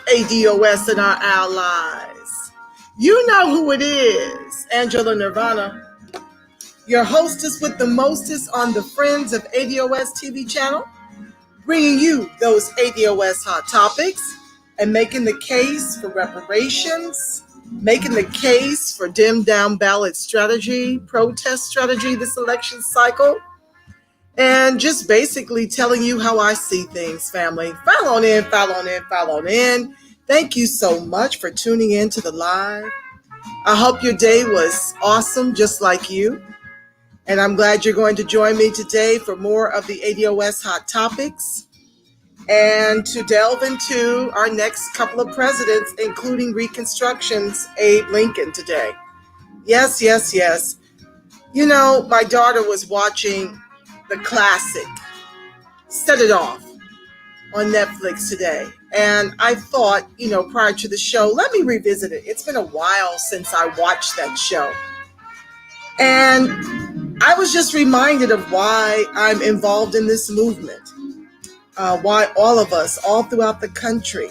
ADOS and our allies. You know who it is, Angela Nirvana, your hostess with the mostest on the Friends of ADOS TV channel, bringing you those ADOS hot topics and making the case for reparations, making the case for dimmed down ballot strategy, protest strategy this election cycle, and just basically telling you how I see things, family. File on in, file on in, file on in. Thank you so much for tuning in to the live. I hope your day was awesome, just like you. And I'm glad you're going to join me today for more of the ADOS Hot Topics and to delve into our next couple of presidents, including Reconstruction's Abe Lincoln today. Yes, yes, yes. You know, my daughter was watching the classic Set It Off on Netflix today. And I thought, prior to the show, let me revisit it. It's been a while since I watched that show. And I was just reminded of why I'm involved in this movement. Why all of us, all throughout the country,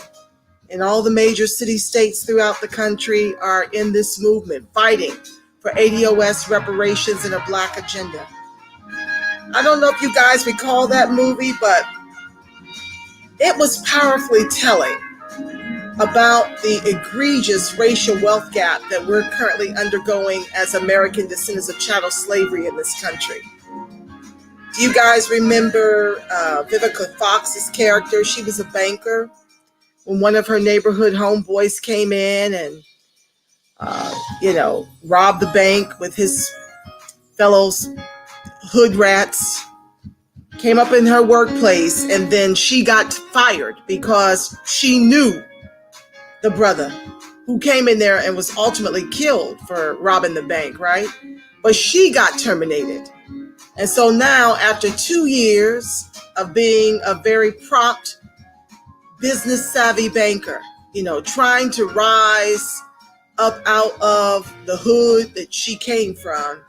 in all the major city-states throughout the country are in this movement, fighting for ADOS reparations and a Black agenda. I don't know if you guys recall that movie, but it was powerfully telling about the egregious racial wealth gap that we're currently undergoing as American descendants of chattel slavery in this country. Do you guys remember Vivica Fox's character? She was a banker when one of her neighborhood homeboys came in and, robbed the bank with his fellows hood rats, came up in her workplace, and then she got fired because she knew the brother who came in there and was ultimately killed for robbing the bank, right? But she got terminated. And so now, after 2 years of being a very prompt, business-savvy banker, trying to rise up out of the hood that she came from,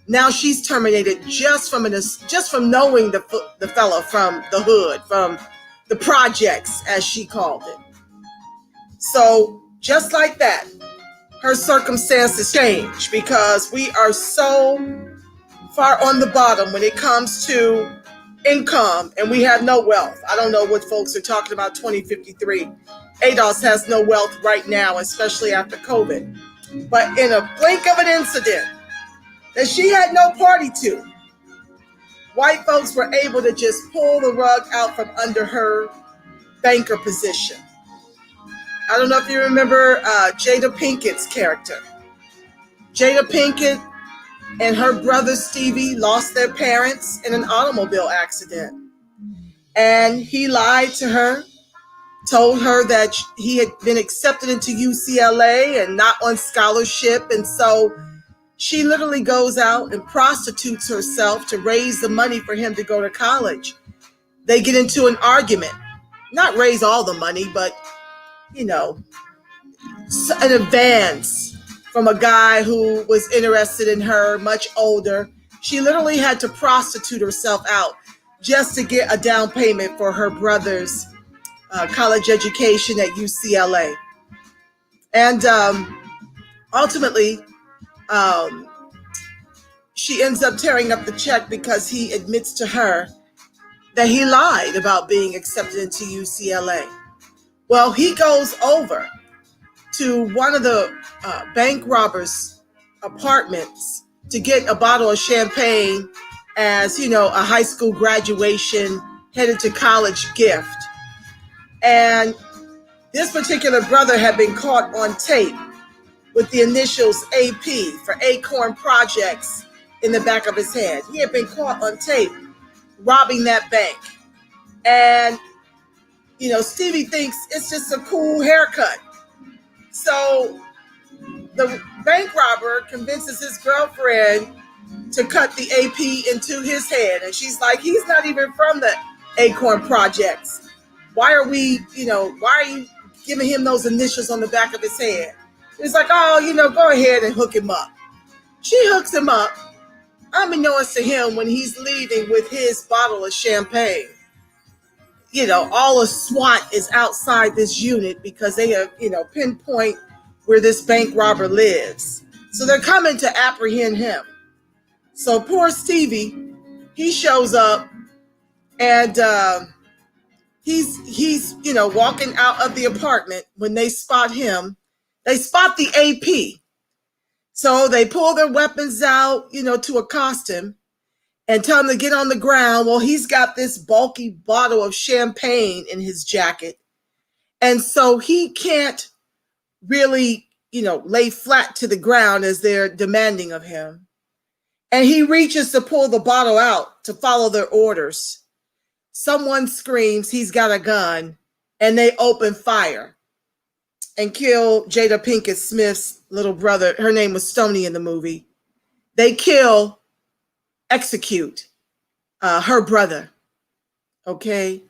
now she's terminated just from knowing the fella from the hood, from the projects, as she called it. So just like that, her circumstances change because we are so far on the bottom when it comes to income, and we have no wealth. I don't know what folks are talking about 2053. ADOS has no wealth right now, especially after COVID. But in a blink of an incident that she had no party to, white folks were able to just pull the rug out from under her banker position. I don't know if you remember Jada Pinkett's character. Jada Pinkett and her brother Stevie lost their parents in an automobile accident. And he lied to her, told her that he had been accepted into UCLA and not on scholarship. And so she literally goes out and prostitutes herself to raise the money for him to go to college. They get into an argument, not raise all the money, but, an advance from a guy who was interested in her, much older. She literally had to prostitute herself out just to get a down payment for her brother's college education at UCLA. And ultimately, she ends up tearing up the check because he admits to her that he lied about being accepted into UCLA. Well, he goes over to one of the bank robbers' apartments to get a bottle of champagne as, a high school graduation, headed to college gift. And this particular brother had been caught on tape with the initials AP for Acorn Projects in the back of his head. He had been caught on tape robbing that bank. And, Stevie thinks it's just a cool haircut. So the bank robber convinces his girlfriend to cut the AP into his head. And she's like, he's not even from the Acorn Projects. Why are you giving him those initials on the back of his head? He's like, go ahead and hook him up. She hooks him up, unbeknownst to him, when he's leaving with his bottle of champagne. all of SWAT is outside this unit because they have, pinpoint where this bank robber lives. So they're coming to apprehend him. So poor Stevie, he shows up and he's walking out of the apartment when they spot him. They spot the AP. So they pull their weapons out, to accost him and tell him to get on the ground. Well, he's got this bulky bottle of champagne in his jacket. And so he can't really, lay flat to the ground as they're demanding of him. And he reaches to pull the bottle out to follow their orders. Someone screams he's got a gun, and they open fire and kill Jada Pinkett Smith's little brother. Her name was Stoney in the movie. They execute her brother. Okay.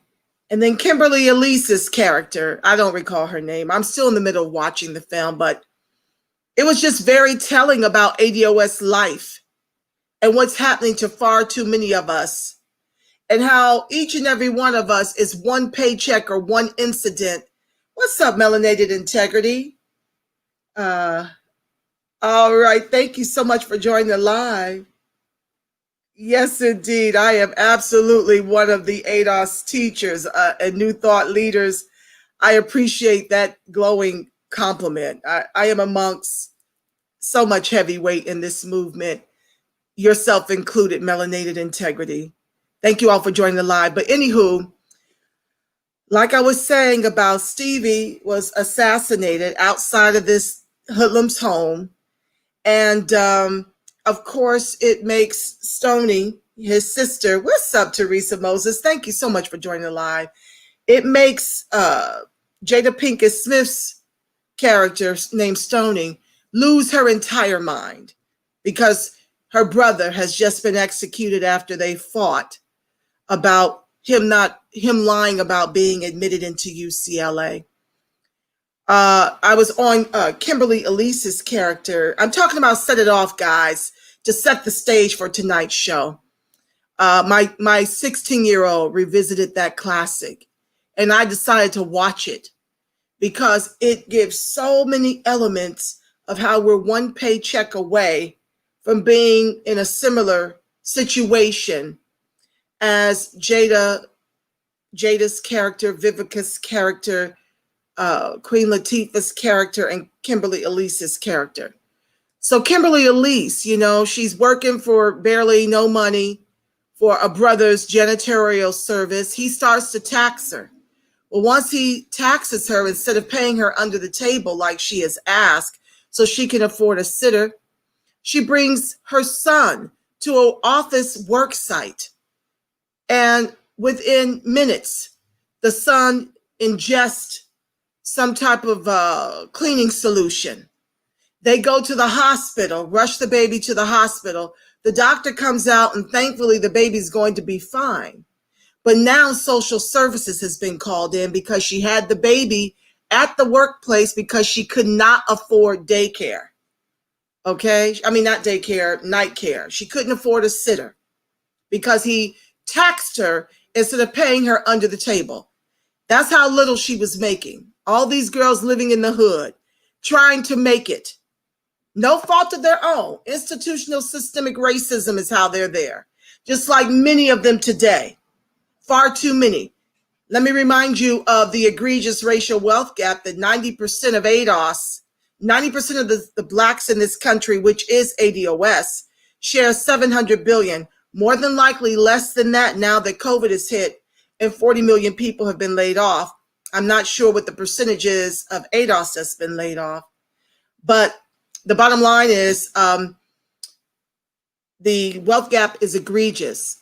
And then Kimberly Elise's character, I don't recall her name. I'm still in the middle of watching the film, but it was just very telling about ADOS life and what's happening to far too many of us, and how each and every one of us is one paycheck or one incident. What's up, Melanated Integrity? All right. Thank you so much for joining the live. Yes, indeed. I am absolutely one of the ADOS teachers and New Thought leaders. I appreciate that glowing compliment. I am amongst so much heavyweight in this movement, yourself included, Melanated Integrity. Thank you all for joining the live. But anywho, like I was saying about Stevie was assassinated outside of this hoodlum's home. And of course, it makes Stoney, his sister, what's up, Teresa Moses? Thank you so much for joining the live. It makes Jada Pinkett Smith's character named Stoney lose her entire mind because her brother has just been executed after they fought about him lying about being admitted into UCLA. I was on Kimberly Elise's character. I'm talking about Set It Off, guys, to set the stage for tonight's show. My 16-year-old revisited that classic, and I decided to watch it because it gives so many elements of how we're one paycheck away from being in a similar situation as Jada's character, Vivica's character, Queen Latifah's character, and Kimberly Elise's character. So Kimberly Elise, she's working for barely no money for a brother's janitorial service. He starts to tax her. Well, once he taxes her, instead of paying her under the table like she has asked so she can afford a sitter, she brings her son to an office work site. And within minutes, the son ingests some type of cleaning solution. They go to the hospital, rush the baby to the hospital. The doctor comes out, and thankfully the baby's going to be fine. But now social services has been called in because she had the baby at the workplace because she could not afford daycare. Okay? I mean, not daycare, night care. She couldn't afford a sitter because he taxed her instead of paying her under the table. That's how little she was making. All these girls living in the hood, trying to make it. No fault of their own. Institutional systemic racism is how they're there. Just like many of them today. Far too many. Let me remind you of the egregious racial wealth gap that 90% of ADOS, 90% of the blacks in this country, which is ADOS, share 700 billion. More than likely less than that now that COVID has hit and 40 million people have been laid off. I'm not sure what the percentage is of ADOS that's been laid off. But the bottom line is the wealth gap is egregious.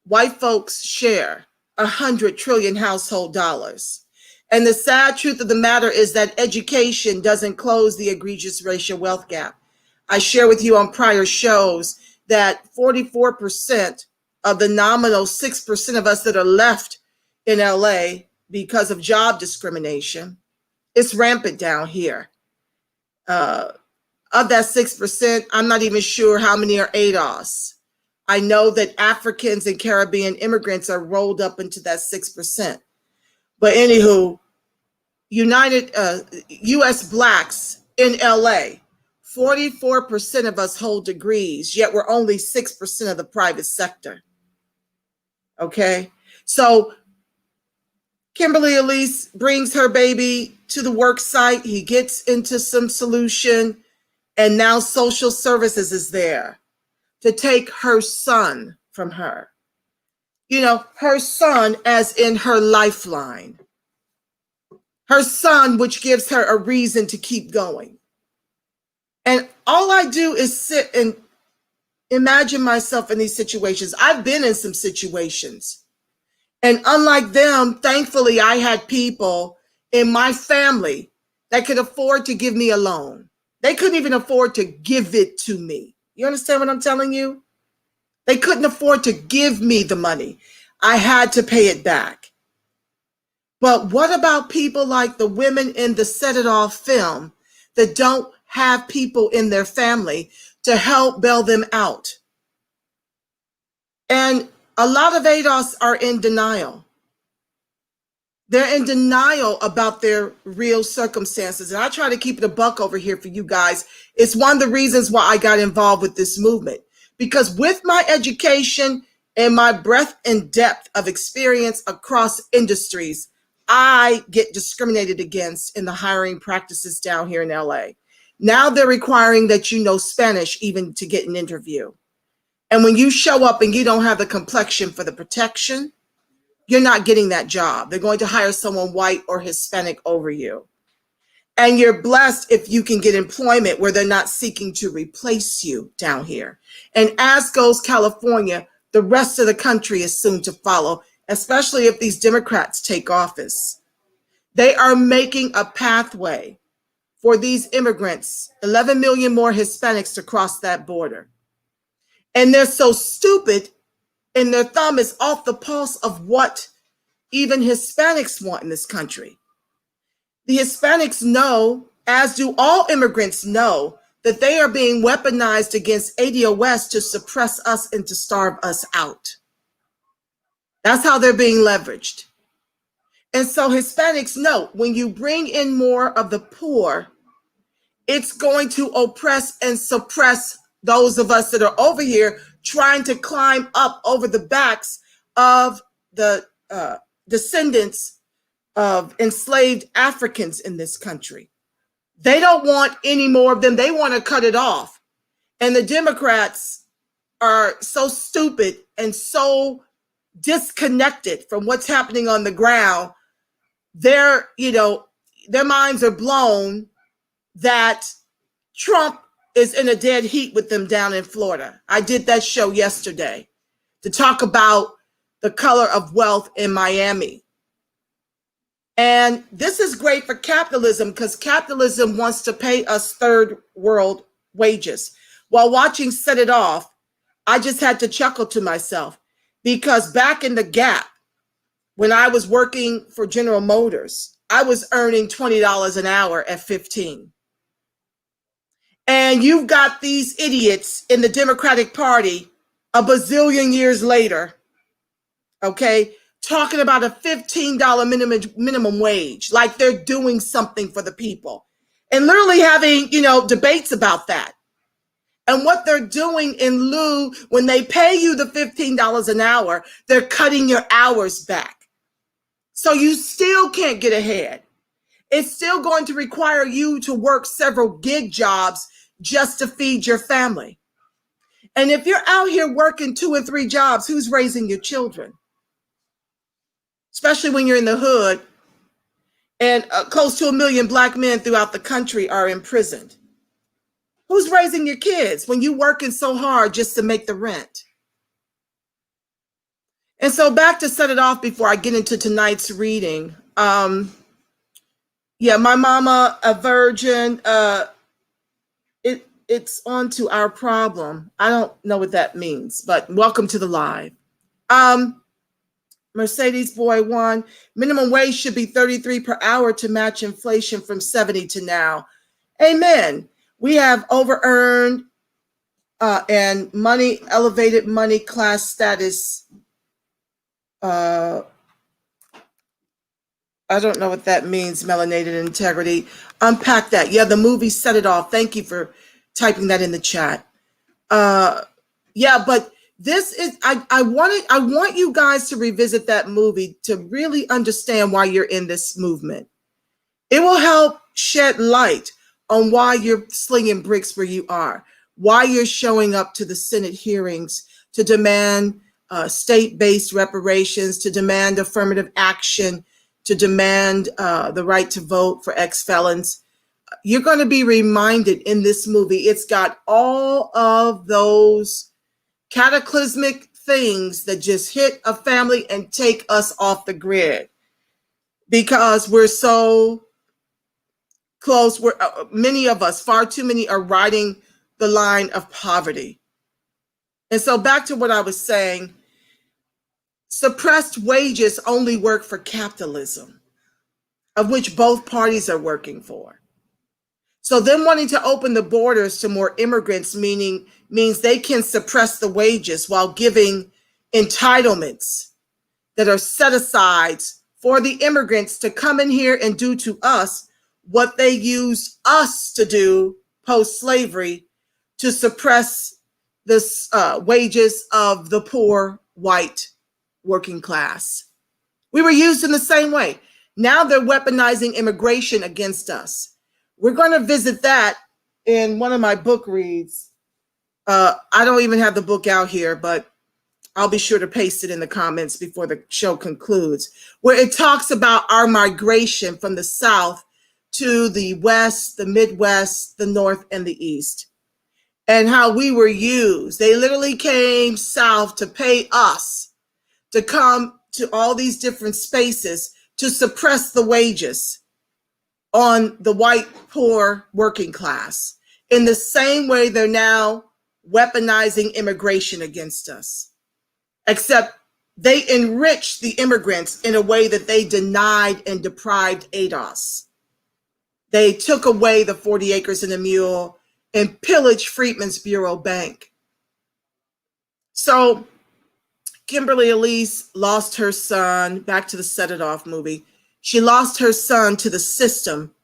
White folks share 100 trillion household dollars. And the sad truth of the matter is that education doesn't close the egregious racial wealth gap. I share with you on prior shows that 44% of the nominal 6% of us that are left in LA because of job discrimination, it's rampant down here. Of that 6%, I'm not even sure how many are ADOS. I know that Africans and Caribbean immigrants are rolled up into that 6%. But anywho, U.S. blacks in L.A., 44% of us hold degrees, yet we're only 6% of the private sector. Okay? So Kimberly Elise brings her baby to the work site. He gets into some solution, and now social services is there to take her son from her. You know, her son as in her lifeline. Her son, which gives her a reason to keep going. And all I do is sit and imagine myself in these situations. I've been in some situations. And unlike them, thankfully, I had people in my family that could afford to give me a loan. They couldn't even afford to give it to me. You understand what I'm telling you? They couldn't afford to give me the money. I had to pay it back. But what about people like the women in the Set It Off film that don't have people in their family to help bail them out? And a lot of ADOS are in denial. They're in denial about their real circumstances. And I try to keep it a buck over here for you guys. It's one of the reasons why I got involved with this movement. Because with my education and my breadth and depth of experience across industries, I get discriminated against in the hiring practices down here in LA. Now they're requiring that you know Spanish even to get an interview. And when you show up and you don't have the complexion for the protection, you're not getting that job. They're going to hire someone white or Hispanic over you. And you're blessed if you can get employment where they're not seeking to replace you down here. And as goes California, the rest of the country is soon to follow, especially if these Democrats take office. They are making a pathway for these immigrants, 11 million more Hispanics to cross that border. And they're so stupid, and their thumb is off the pulse of what even Hispanics want in this country. The Hispanics know, as do all immigrants know, that they are being weaponized against ADOS to suppress us and to starve us out. That's how they're being leveraged. And so Hispanics know when you bring in more of the poor, it's going to oppress and suppress those of us that are over here trying to climb up over the backs of the descendants of enslaved Africans in this country. They don't want any more of them. They want to cut it off. And the Democrats are so stupid and so disconnected from what's happening on the ground. Their minds are blown that Trump is in a dead heat with them down in Florida. I did that show yesterday to talk about the color of wealth in Miami. And this is great for capitalism because capitalism wants to pay us third world wages. While watching Set It Off, I just had to chuckle to myself because back in the Gap, when I was working for General Motors, I was earning $20 an hour at 15. And you've got these idiots in the Democratic Party a bazillion years later, okay, talking about a $15 minimum wage, like they're doing something for the people, and literally having, debates about that. And what they're doing in lieu, when they pay you the $15 an hour, they're cutting your hours back. So you still can't get ahead. It's still going to require you to work several gig jobs just to feed your family. And if you're out here working 2 and 3 jobs, who's raising your children? Especially when you're in the hood and close to 1 million Black men throughout the country are imprisoned. Who's raising your kids when you're working so hard just to make the rent? And so back to Set It Off before I get into tonight's reading. My mama, a virgin, it's on to our problem. I don't know what that means, but welcome to the live. Mercedes Boy 1, minimum wage should be $33 per hour to match inflation from 70 to now. Amen. We have over-earned and elevated money class status I don't know what that means, melanated integrity. Unpack that. Yeah, the movie Set It Off. Thank you for typing that in the chat. Yeah, but this is I want you guys to revisit that movie to really understand why you're in this movement. It will help shed light on why you're slinging bricks where you are, why you're showing up to the Senate hearings to demand state-based reparations, to demand affirmative action, to demand the right to vote for ex-felons. You're going to be reminded in this movie, it's got all of those cataclysmic things that just hit a family and take us off the grid because we're so close. We're many of us, far too many, are riding the line of poverty. And so back to what I was saying, suppressed wages only work for capitalism, of which both parties are working for. So them wanting to open the borders to more immigrants means they can suppress the wages while giving entitlements that are set aside for the immigrants to come in here and do to us what they use us to do post-slavery to suppress the wages of the poor white working class. We were used in the same way. Now they're weaponizing immigration against us. We're going to visit that in one of my book reads. I don't even have the book out here, but I'll be sure to paste it in the comments before the show concludes, where it talks about our migration from the South to the West, the Midwest, the North, and the East, and how we were used. They literally came South to pay us to come to all these different spaces to suppress the wages on the white, poor working class. In the same way, they're now weaponizing immigration against us, except they enriched the immigrants in a way that they denied and deprived ADOS. They took away the 40 acres and a mule and pillaged Freedmen's Bureau Bank. So Kimberly Elise lost her son, back to the Set It Off movie. She lost her son to the system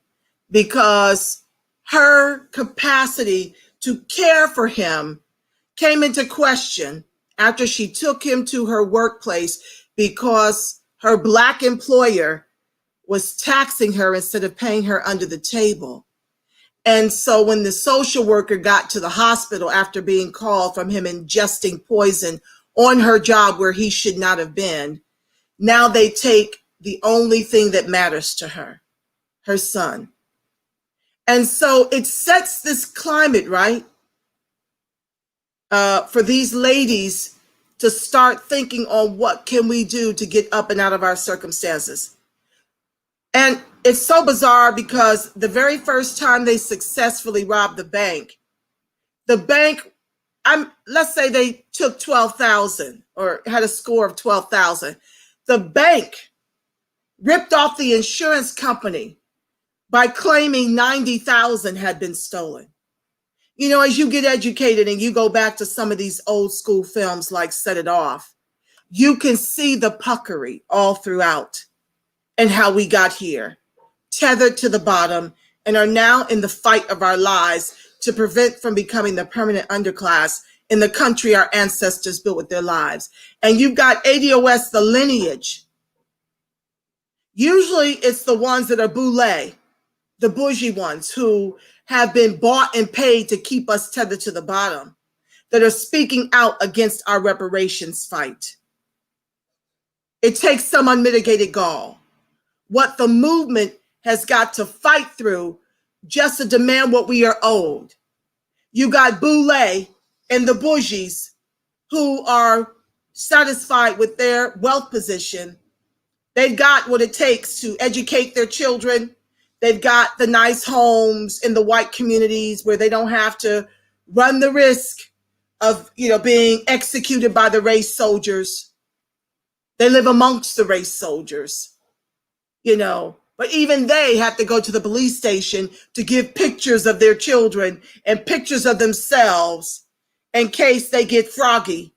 because her capacity to care for him came into question after she took him to her workplace because her Black employer was taxing her instead of paying her under the table. And so when the social worker got to the hospital after being called from him ingesting poison on her job where he should not have been, now they take the only thing that matters to her, her son. And so it sets this climate, right, for these ladies to start thinking on what can we do to get up and out of our circumstances. And it's so bizarre because the very first time they successfully robbed the bank, let's say they took 12,000 or had a score of 12,000. The bank ripped off the insurance company by claiming 90,000 had been stolen. You know, as you get educated and you go back to some of these old school films like Set It Off, you can see the puckery all throughout and how we got here, tethered to the bottom, and are now in the fight of our lives to prevent from becoming the permanent underclass in the country our ancestors built with their lives. And you've got ADOS, the lineage. Usually it's the ones that are boule, the bougie ones who have been bought and paid to keep us tethered to the bottom, that are speaking out against our reparations fight. It takes some unmitigated gall. What the movement has got to fight through just to demand what we are owed. You got boule and the bougies who are satisfied with their wealth position. They've got what it takes to educate their children. They've got the nice homes in the white communities where they don't have to run the risk of, being executed by the race soldiers. They live amongst the race soldiers, but even they have to go to the police station to give pictures of their children and pictures of themselves in case they get froggy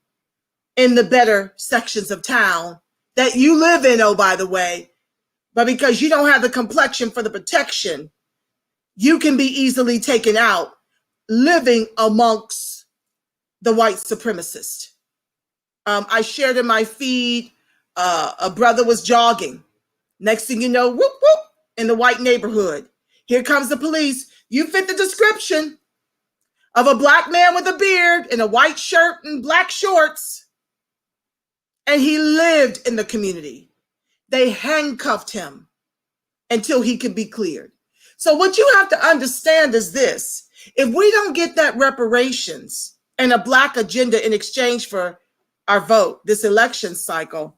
in the better sections of town that you live in, oh, by the way. But because you don't have the complexion for the protection, you can be easily taken out living amongst the white supremacists. I shared in my feed, a brother was jogging. Next thing you know, whoop, whoop, in the white neighborhood. Here comes the police. You fit the description of a black man with a beard and a white shirt and black shorts. And he lived in the community. They handcuffed him until he could be cleared. So what you have to understand is this. If we don't get that reparations and a black agenda in exchange for our vote, this election cycle,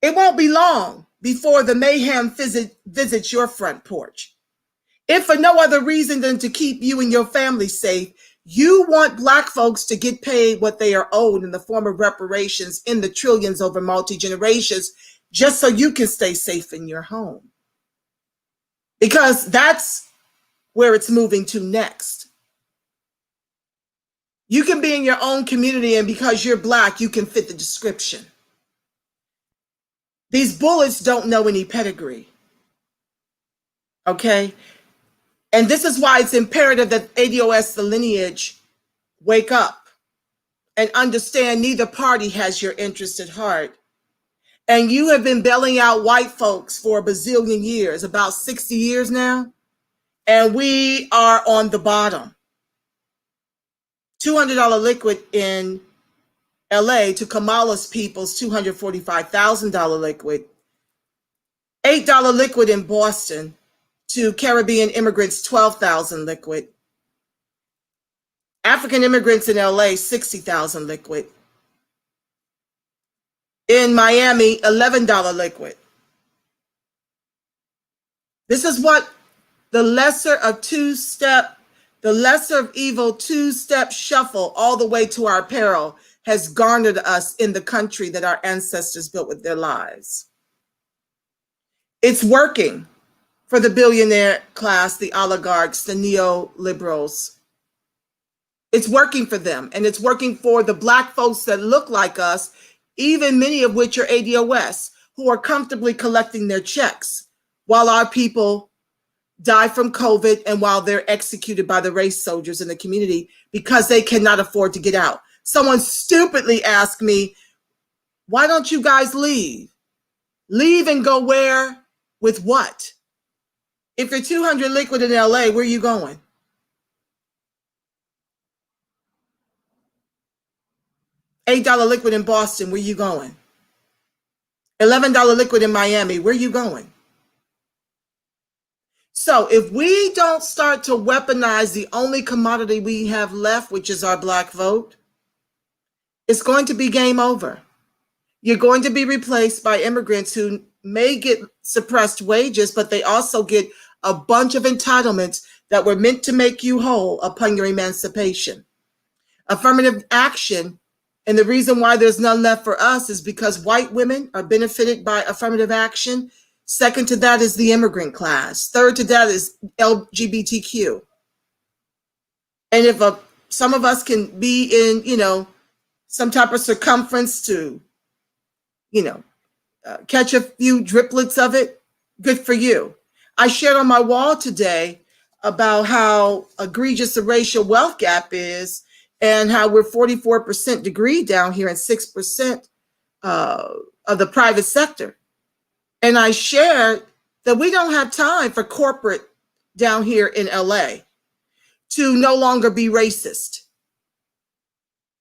it won't be long before the mayhem visits your front porch. If for no other reason than to keep you and your family safe, you want black folks to get paid what they are owed in the form of reparations in the trillions over multi-generations, just so you can stay safe in your home. Because that's where it's moving to next. You can be in your own community, and because you're black, you can fit the description. These bullets don't know any pedigree. Okay? And this is why it's imperative that ADOS, the lineage, wake up and understand neither party has your interest at heart. And you have been bailing out white folks for a bazillion years, about 60 years now, and we are on the bottom. $200 liquid in LA to Kamala's people's $245,000 liquid. $8 liquid in Boston to Caribbean immigrants, $12,000 liquid. African immigrants in LA, $60,000 liquid. In Miami, $11 liquid. This is what the lesser of evil two-step shuffle all the way to our peril has garnered us in the country that our ancestors built with their lives. It's working for the billionaire class, the oligarchs, the neoliberals. It's working for them, and it's working for the black folks that look like us, even many of which are ADOS, who are comfortably collecting their checks while our people die from COVID and while they're executed by the race soldiers in the community because they cannot afford to get out. Someone stupidly asked me, why don't you guys leave? Leave and go where? With what? If you're 200 liquid in LA, where are you going? $8 liquid in Boston, where you going? $11 liquid in Miami, where you going? So if we don't start to weaponize the only commodity we have left, which is our black vote, it's going to be game over. You're going to be replaced by immigrants who may get suppressed wages, but they also get a bunch of entitlements that were meant to make you whole upon your emancipation. Affirmative action, and the reason why there's none left for us is because white women are benefited by affirmative action. Second to that is the immigrant class. Third to that is LGBTQ. And if some of us can be in, some type of circumference to, catch a few driplets of it, good for you. I shared on my wall today about how egregious the racial wealth gap is and how we're 44% degree down here and 6% of the private sector. And I shared that we don't have time for corporate down here in LA to no longer be racist.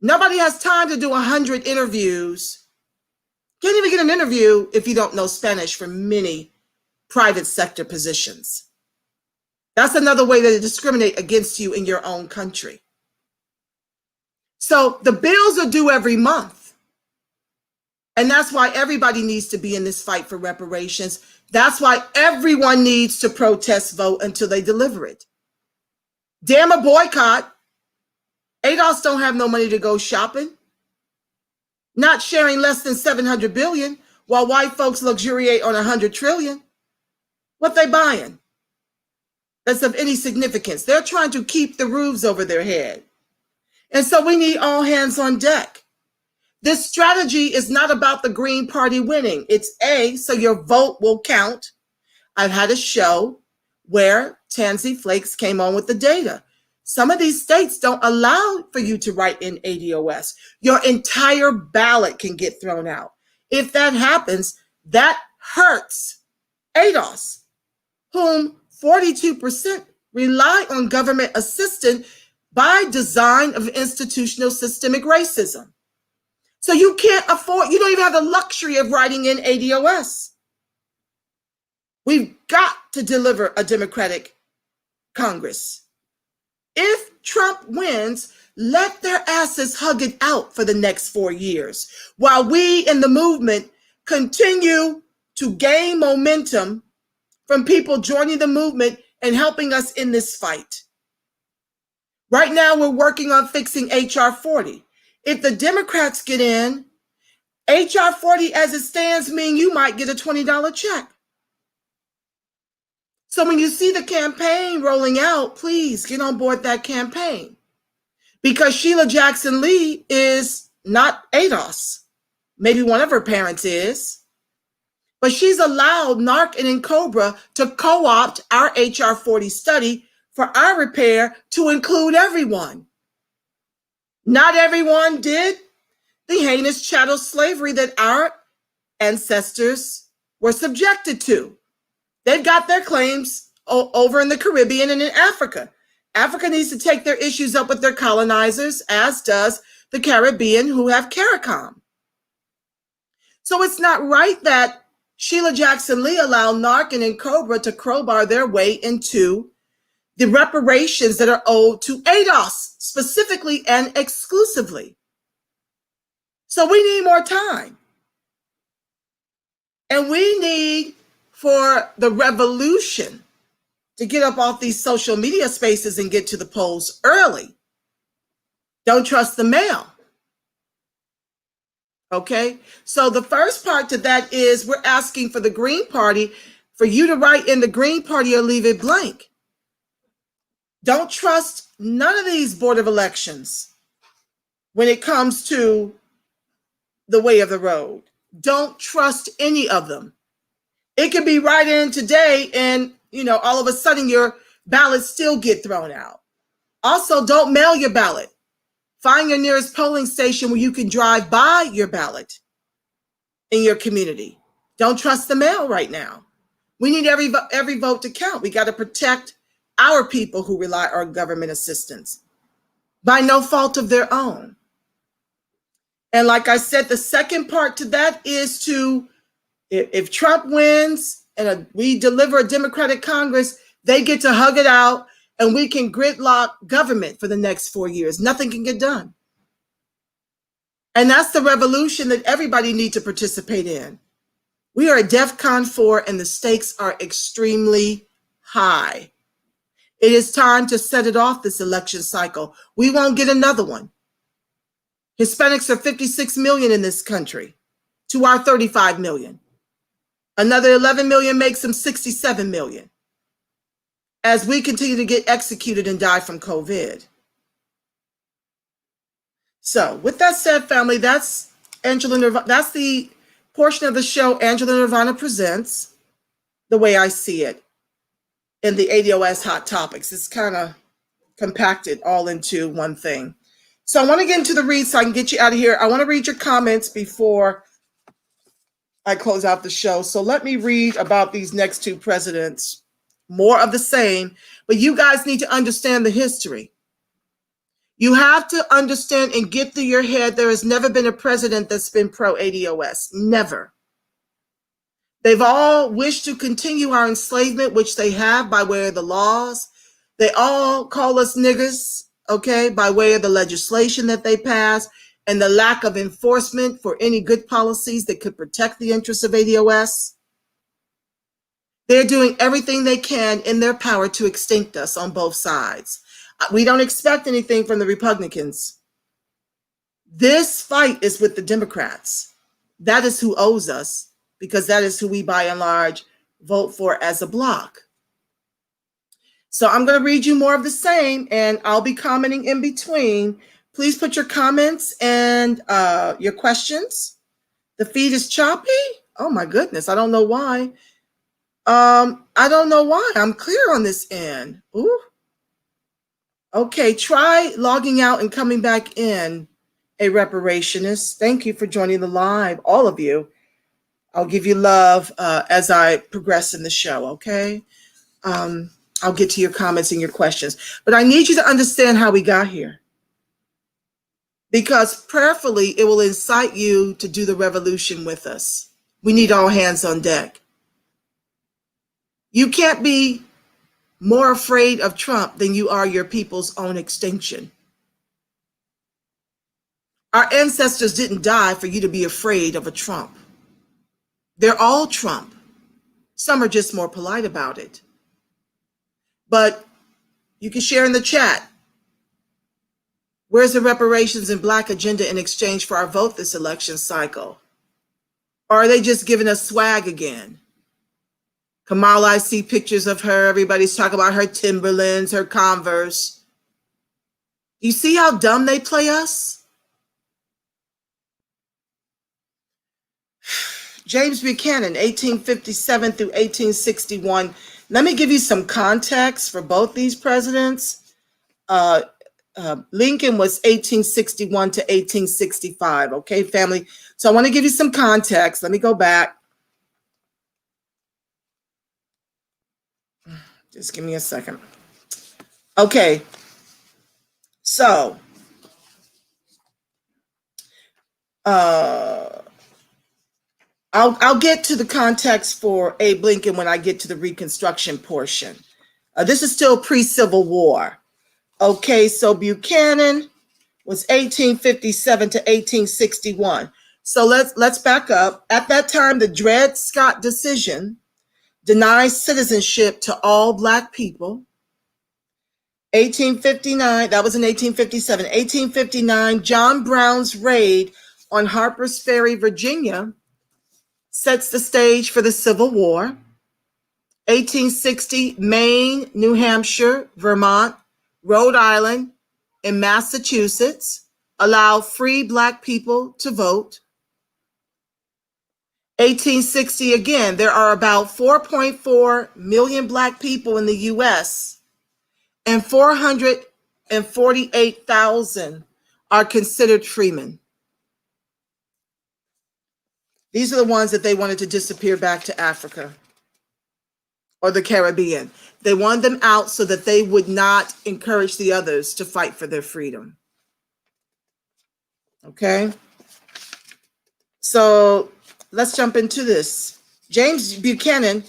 Nobody has time to do 100 interviews. Can't even get an interview if you don't know Spanish for many private sector positions. That's another way that they discriminate against you in your own country. So the bills are due every month. And that's why everybody needs to be in this fight for reparations. That's why everyone needs to protest vote until they deliver it. Damn a boycott. ADOS don't have no money to go shopping. Not sharing less than 700 billion while white folks luxuriate on 100 trillion. What they buying? That's of any significance. They're trying to keep the roofs over their head. And so we need all hands on deck. This strategy is not about the Green Party winning. It's A, so your vote will count. I've had a show where Tansy Flakes came on with the data. Some of these states don't allow for you to write in ADOS. Your entire ballot can get thrown out. If that happens, that hurts ADOS, whom 42% rely on government assistance by design of institutional systemic racism. So you can't afford, you don't even have the luxury of writing in ADOS. We've got to deliver a Democratic Congress. If Trump wins, let their asses hug it out for the next 4 years while we in the movement continue to gain momentum from people joining the movement and helping us in this fight. Right now, we're working on fixing H.R. 40. If the Democrats get in, H.R. 40 as it stands means you might get a $20 check. So when you see the campaign rolling out, please get on board that campaign. Because Sheila Jackson Lee is not ADOS. Maybe one of her parents is. But she's allowed NARC and Cobra to co-opt our HR 40 study for our repair to include everyone. Not everyone did the heinous chattel slavery that our ancestors were subjected to. They've got their claims over in the Caribbean and in Africa. Africa needs to take their issues up with their colonizers, as does the Caribbean, who have CARICOM. So it's not right that Sheila Jackson Lee allowed Narcan and Cobra to crowbar their way into the reparations that are owed to ADOS, specifically and exclusively. So we need more time. And we need for the revolution to get up off these social media spaces and get to the polls early. Don't trust the mail. Okay, so the first part to that is we're asking for the Green Party for you to write in the Green Party or leave it blank. Don't trust none of these Board of Elections when it comes to the way of the road. Don't trust any of them. It could be right in today and, all of a sudden your ballots still get thrown out. Also, don't mail your ballot. Find your nearest polling station where you can drive by your ballot in your community. Don't trust the mail right now. We need every vote to count. We got to protect our people who rely on government assistance by no fault of their own. And like I said, the second part to that is if Trump wins and we deliver a Democratic Congress, they get to hug it out and we can gridlock government for the next 4 years. Nothing can get done. And that's the revolution that everybody needs to participate in. We are at DEFCON 4 and the stakes are extremely high. It is time to set it off this election cycle. We won't get another one. Hispanics are 56 million in this country to our 35 million. Another 11 million makes them 67 million as we continue to get executed and die from COVID. So with that said, family, that's Angela Nirvana. That's the portion of the show Angela Nirvana presents, the way I see it, in the ADOS Hot Topics. It's kind of compacted all into one thing. So I want to get into the read so I can get you out of here. I want to read your comments before I close out the show. So let me read about these next two presidents. More of the same, but you guys need to understand the history. You have to understand and get through your head there has never been a president that's been pro-ADOS. Never. They've all wished to continue our enslavement, which they have by way of the laws. They all call us niggers, okay, by way of the legislation that they pass and the lack of enforcement for any good policies that could protect the interests of ADOS. They're doing everything they can in their power to extinct us on both sides. We don't expect anything from the Republicans. This fight is with the Democrats. That is who owes us, because that is who we, by and large, vote for as a bloc. So I'm going to read you more of the same, and I'll be commenting in between. Please put your comments and your questions. The feed is choppy. Oh, my goodness. I don't know why. I don't know why. I'm clear on this end. Ooh. Okay, try logging out and coming back in, a reparationist. Thank you for joining the live, all of you. I'll give you love as I progress in the show, okay? I'll get to your comments and your questions. But I need you to understand how we got here. Because prayerfully, it will incite you to do the revolution with us. We need all hands on deck. You can't be more afraid of Trump than you are your people's own extinction. Our ancestors didn't die for you to be afraid of a Trump. They're all Trump. Some are just more polite about it. But you can share in the chat. Where's the reparations and Black agenda in exchange for our vote this election cycle? Or are they just giving us swag again? Kamala, I see pictures of her. Everybody's talking about her Timberlands, her Converse. You see how dumb they play us? James Buchanan, 1857 through 1861. Let me give you some context for both these presidents. Lincoln was 1861 to 1865. Okay, family. So I want to give you some context. Let me go back. Just give me a second. Okay. So, I'll get to the context for Abe Lincoln when I get to the Reconstruction portion. This is still pre-Civil War. Okay, so Buchanan was 1857 to 1861. So let's back up. At that time, the Dred Scott decision denies citizenship to all Black people. 1859, that was in 1857. 1859, John Brown's raid on Harper's Ferry, Virginia, sets the stage for the Civil War. 1860, Maine, New Hampshire, Vermont, Rhode Island, and Massachusetts allow free Black people to vote. 1860, again, there are about 4.4 million Black people in the U.S., and 448,000 are considered freemen. These are the ones that they wanted to disappear back to Africa or the Caribbean. They wanted them out so that they would not encourage the others to fight for their freedom. Okay? So let's jump into this. James Buchanan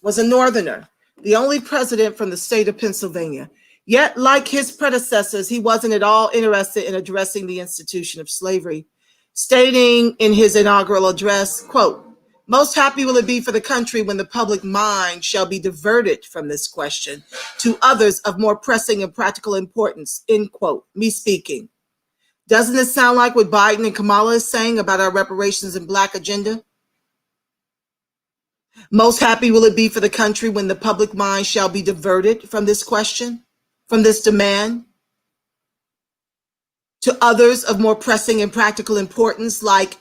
was a Northerner, the only president from the state of Pennsylvania. Yet, like his predecessors, he wasn't at all interested in addressing the institution of slavery, stating in his inaugural address, quote, "Most happy will it be for the country when the public mind shall be diverted from this question to others of more pressing and practical importance," end quote, me speaking. Doesn't it sound like what Biden and Kamala is saying about our reparations and Black agenda? Most happy will it be for the country when the public mind shall be diverted from this question, from this demand, to others of more pressing and practical importance, like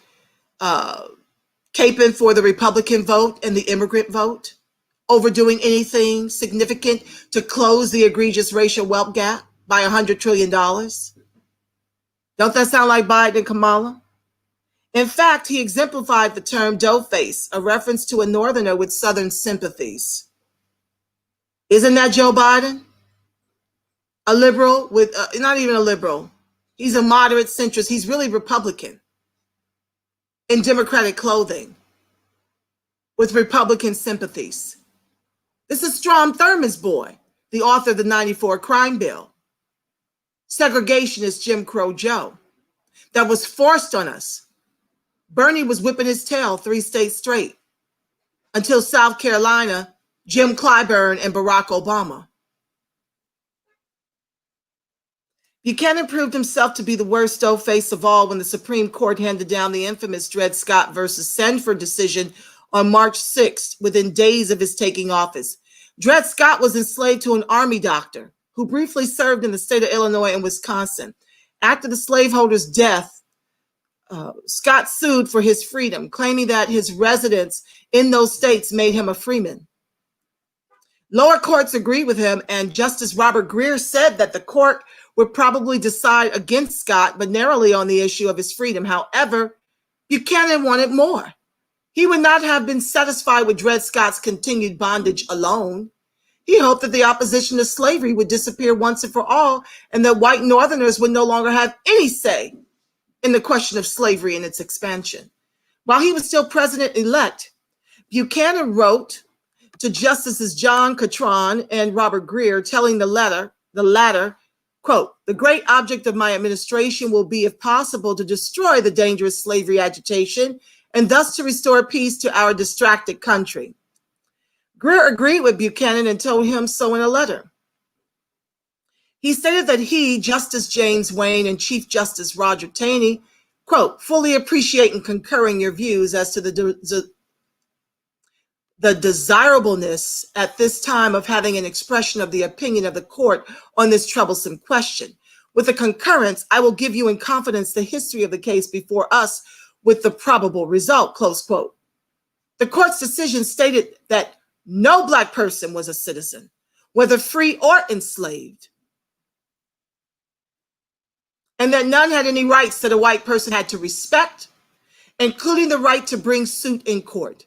caping for the Republican vote and the immigrant vote, overdoing anything significant to close the egregious racial wealth gap by $100 trillion. Don't that sound like Biden and Kamala? In fact, he exemplified the term doughface, a reference to a Northerner with Southern sympathies. Isn't that Joe Biden? A liberal with, not even a liberal. He's a moderate centrist. He's really Republican in Democratic clothing with Republican sympathies. This is Strom Thurmond's boy, the author of the 94 crime bill. Segregationist Jim Crow Joe that was forced on us. Bernie was whipping his tail 3 states straight until South Carolina, Jim Clyburn, and Barack Obama. Buchanan proved himself to be the worst doughface of all when the Supreme Court handed down the infamous Dred Scott versus Sanford decision on March 6th, within days of his taking office. Dred Scott was enslaved to an army doctor who briefly served in the state of Illinois and Wisconsin. After the slaveholder's death, Scott sued for his freedom, claiming that his residence in those states made him a freeman. Lower courts agreed with him, and Justice Robert Greer said that the court would probably decide against Scott, but narrowly on the issue of his freedom. However, Buchanan wanted more. He would not have been satisfied with Dred Scott's continued bondage alone. He hoped that the opposition to slavery would disappear once and for all, and that white Northerners would no longer have any say in the question of slavery and its expansion. While he was still president-elect, Buchanan wrote to Justices John Catron and Robert Greer, telling the latter, quote, "The great object of my administration will be, if possible, to destroy the dangerous slavery agitation and thus to restore peace to our distracted country." Greer agreed with Buchanan and told him so in a letter. He stated that he, Justice James Wayne, and Chief Justice Roger Taney, quote, "fully appreciate and concur in your views as to the desirableness at this time of having an expression of the opinion of the court on this troublesome question. With the concurrence, I will give you in confidence the history of the case before us with the probable result," close quote. The court's decision stated that no Black person was a citizen, whether free or enslaved, and that none had any rights that a white person had to respect, including the right to bring suit in court.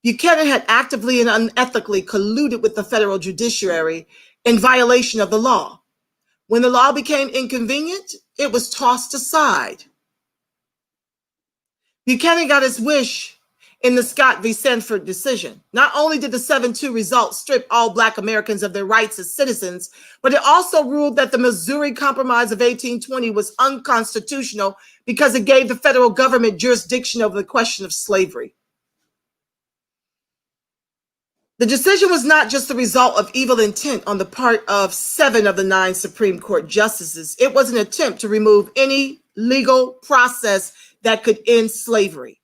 Buchanan had actively and unethically colluded with the federal judiciary in violation of the law. When the law became inconvenient, it was tossed aside. Buchanan got his wish in the Scott v. Sanford decision. Not only did the 7-2 result strip all Black Americans of their rights as citizens, but it also ruled that the Missouri Compromise of 1820 was unconstitutional because it gave the federal government jurisdiction over the question of slavery. The decision was not just the result of evil intent on the part of 7 of the 9 Supreme Court justices. It was an attempt to remove any legal process that could end slavery.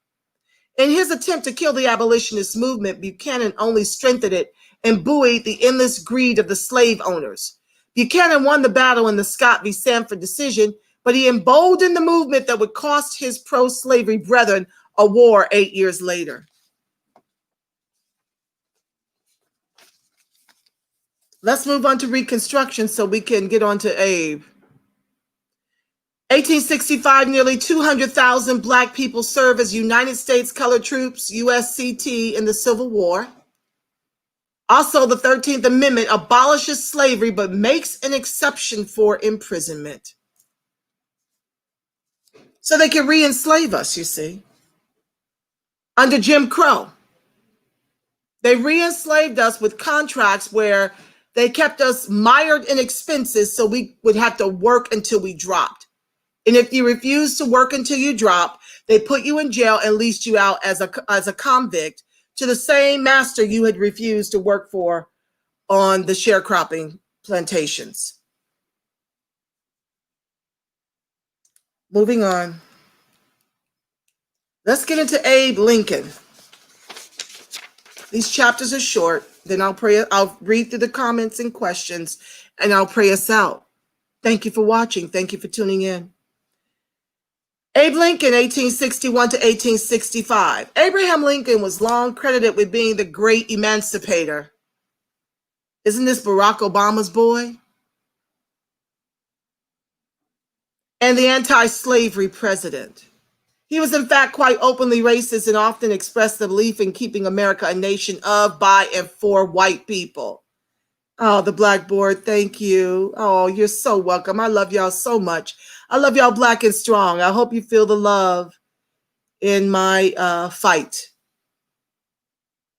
In his attempt to kill the abolitionist movement, Buchanan only strengthened it and buoyed the endless greed of the slave owners. Buchanan won the battle in the Scott v. Sanford decision, but he emboldened the movement that would cost his pro-slavery brethren a war 8 years later. Let's move on to Reconstruction so we can get on to Abe. 1865, nearly 200,000 Black people served as United States colored troops, USCT, in the Civil War. Also, the 13th Amendment abolishes slavery but makes an exception for imprisonment. So they can re-enslave us, you see. Under Jim Crow, they re-enslaved us with contracts where they kept us mired in expenses so we would have to work until we dropped. And if you refused to work until you dropped, they put you in jail and leased you out as a convict to the same master you had refused to work for on the sharecropping plantations. Moving on. Let's get into Abe Lincoln. These chapters are short. Then I'll read through the comments and questions, and I'll pray us out. Thank you for watching. Thank you for tuning in. Abe Lincoln, 1861 to 1865. Abraham Lincoln was long credited with being the great emancipator. Isn't this Barack Obama's boy? And the anti-slavery president. He was, in fact, quite openly racist and often expressed the belief in keeping America a nation of, by, and for white people. Oh, the Blackboard, thank you. Oh, you're so welcome. I love y'all so much. I love y'all Black and strong. I hope you feel the love in my fight.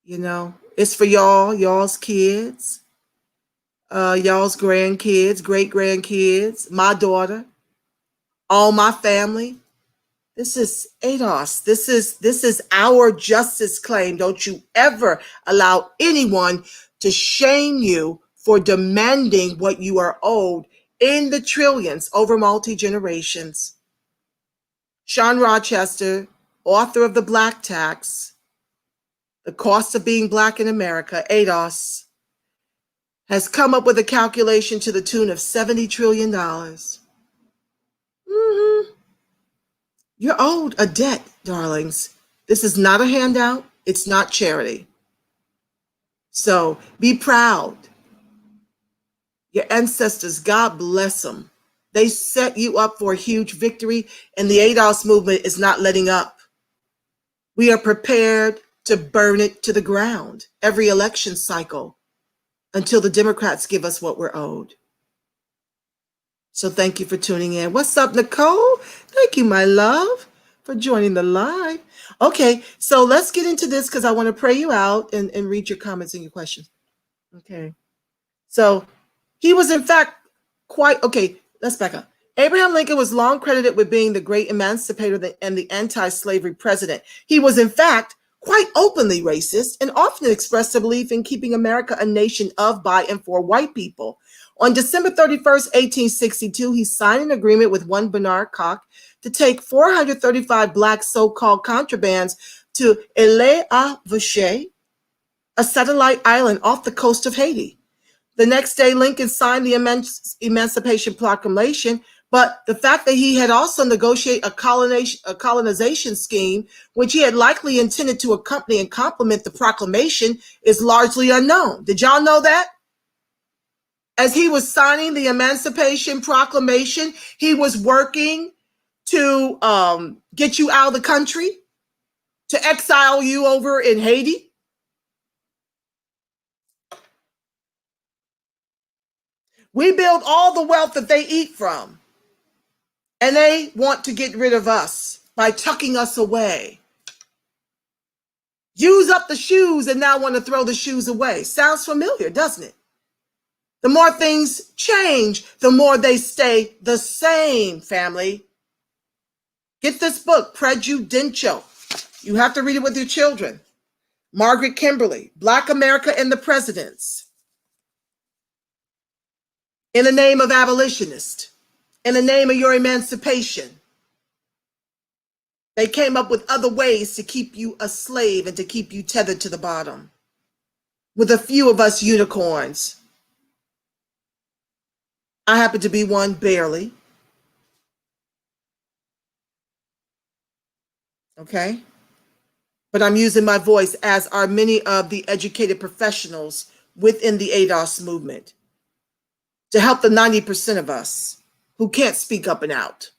You know, it's for y'all, y'all's kids, y'all's grandkids, great-grandkids, my daughter, all my family. This is ADOS. This is our justice claim. Don't you ever allow anyone to shame you for demanding what you are owed in the trillions over multi-generations. Sean Rochester, author of The Black Tax, The Cost of Being Black in America, ADOS, has come up with a calculation to the tune of $70 trillion. You're owed a debt, darlings. This is not a handout. It's not charity. So be proud. Your ancestors, God bless them. They set you up for a huge victory, and the ADOS movement is not letting up. We are prepared to burn it to the ground every election cycle until the Democrats give us what we're owed. So thank you for tuning in. What's up, Nicole? Thank you, my love, for joining the live. Okay, so let's get into this because I want to pray you out and read your comments and your questions. Okay. So he was, in fact, okay, let's back up. Abraham Lincoln was long credited with being the great emancipator and the anti-slavery president. He was, in fact, quite openly racist and often expressed a belief in keeping America a nation of, by, and for white people. On December 31st, 1862, he signed an agreement with one Bernard Koch to take 435 Black so-called contrabands to Île-à-Vacher, a satellite island off the coast of Haiti. The next day, Lincoln signed the Emancipation Proclamation, but the fact that he had also negotiated a colonization scheme, which he had likely intended to accompany and complement the proclamation, is largely unknown. Did y'all know that? As he was signing the Emancipation Proclamation, he was working to get you out of the country, to exile you over in Haiti. We build all the wealth that they eat from, and they want to get rid of us by tucking us away. Use up the shoes and now want to throw the shoes away. Sounds familiar, doesn't it? The more things change, the more they stay the same, family. Get this book, Prejudential. You have to read it with your children. Margaret Kimberley, Black America and the Presidents. In the name of abolitionists, in the name of your emancipation, they came up with other ways to keep you a slave and to keep you tethered to the bottom. With a few of us unicorns. I happen to be one, barely. Okay? But I'm using my voice, as are many of the educated professionals within the ADOS movement, to help the 90% of us who can't speak up and out.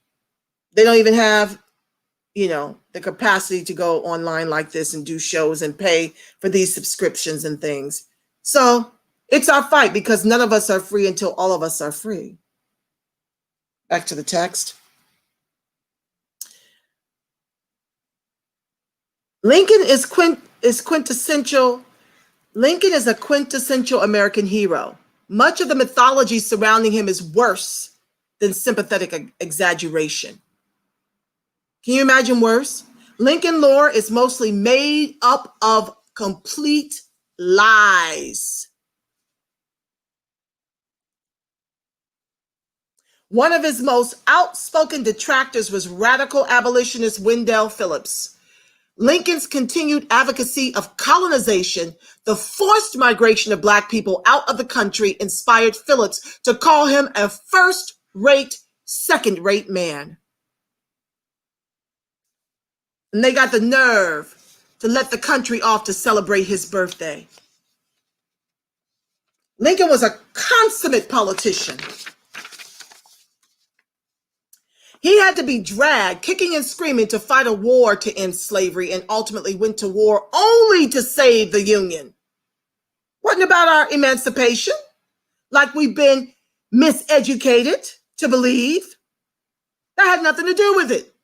They don't even have, the capacity to go online like this and do shows and pay for these subscriptions and things. So it's our fight, because none of us are free until all of us are free. Back to the text. Lincoln is quintessential. Lincoln is a quintessential American hero. Much of the mythology surrounding him is worse than sympathetic exaggeration. Can you imagine worse? Lincoln lore is mostly made up of complete lies. One of his most outspoken detractors was radical abolitionist Wendell Phillips. Lincoln's continued advocacy of colonization, the forced migration of Black people out of the country, inspired Phillips to call him a first-rate, second-rate man. And they got the nerve to let the country off to celebrate his birthday. Lincoln was a consummate politician. He had to be dragged, kicking and screaming, to fight a war to end slavery, and ultimately went to war only to save the Union. Wasn't about our emancipation, like we've been miseducated to believe. That had nothing to do with it.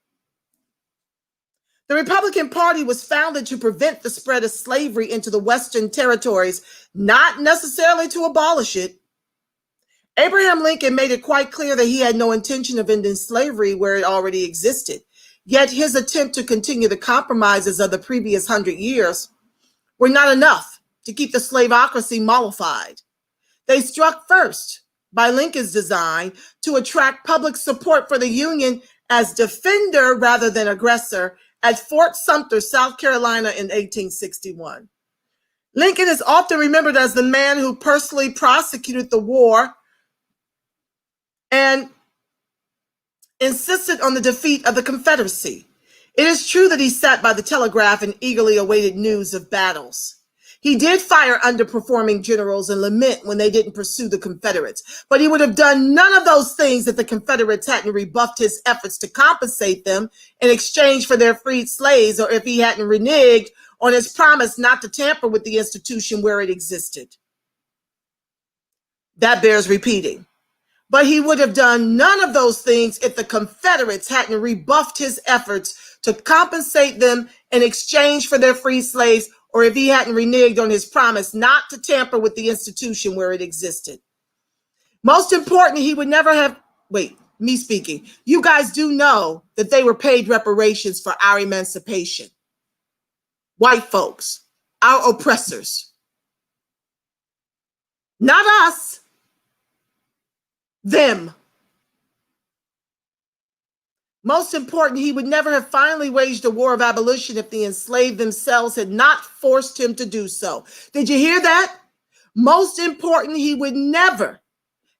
The Republican Party was founded to prevent the spread of slavery into the Western territories, not necessarily to abolish it. Abraham Lincoln made it quite clear that he had no intention of ending slavery where it already existed. Yet his attempt to continue the compromises of the previous 100 years were not enough to keep the slaveocracy mollified. They struck first, by Lincoln's design, to attract public support for the Union as defender rather than aggressor at Fort Sumter, South Carolina in 1861. Lincoln is often remembered as the man who personally prosecuted the war and insisted on the defeat of the Confederacy. It is true that he sat by the telegraph and eagerly awaited news of battles. He did fire underperforming generals and lament when they didn't pursue the Confederates, but he would have done none of those things if the Confederates hadn't rebuffed his efforts to compensate them in exchange for their freed slaves, or if he hadn't reneged on his promise not to tamper with the institution where it existed. That bears repeating. But he would have done none of those things if the Confederates hadn't rebuffed his efforts to compensate them in exchange for their free slaves, or if he hadn't reneged on his promise not to tamper with the institution where it existed. Most important, he would never have, me speaking, you guys do know that they were paid reparations for our emancipation. White folks, our oppressors. Not us. Them. Most important, he would never have finally waged a war of abolition if the enslaved themselves had not forced him to do so. Did you hear that? Most important, he would never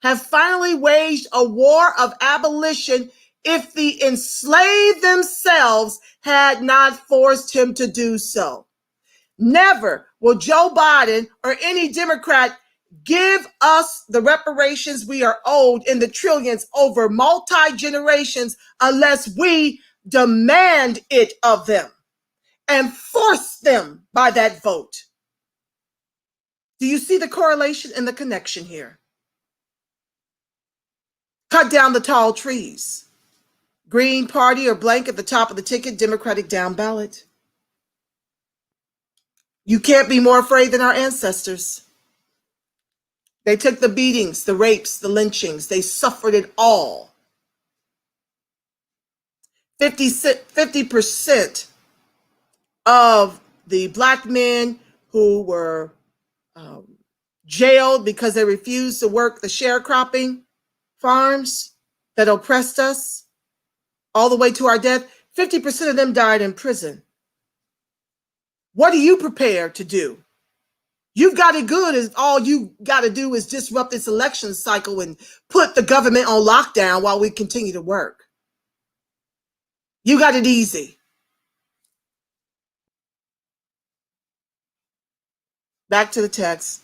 have finally waged a war of abolition if the enslaved themselves had not forced him to do so. Never will Joe Biden or any Democrat give us the reparations we are owed in the trillions over multi-generations unless we demand it of them and force them by that vote. Do you see the correlation and the connection here? Cut down the tall trees. Green party or blank at the top of the ticket, Democratic down ballot. You can't be more afraid than our ancestors. They took the beatings, the rapes, the lynchings. They suffered it all. 50% of the Black men who were jailed because they refused to work the sharecropping farms that oppressed us all the way to our death, 50% of them died in prison. What are you prepared to do? You've got it good, as all you got to do is disrupt this election cycle and put the government on lockdown while we continue to work. You got it easy. Back to the text.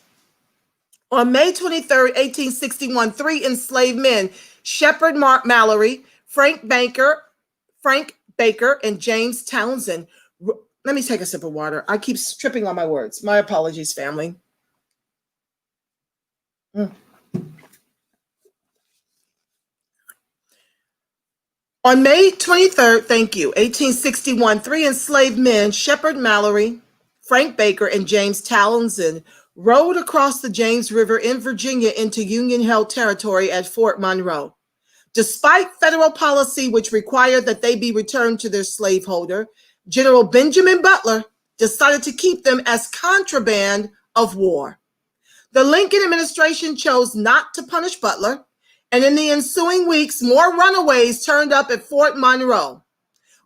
On May 23rd, 1861, 3 enslaved men, Shepard Mallory, Frank Baker, and James Townsend. Let me take a sip of water. I keep tripping on my words. My apologies, family. On May 23rd, 1861, 3 enslaved men, Shepard Mallory, Frank Baker, and James Townsend, rowed across the James River in Virginia into Union-held territory at Fort Monroe. Despite federal policy which required that they be returned to their slaveholder, General Benjamin Butler decided to keep them as contraband of war. The Lincoln administration chose not to punish Butler, and in the ensuing weeks, more runaways turned up at Fort Monroe.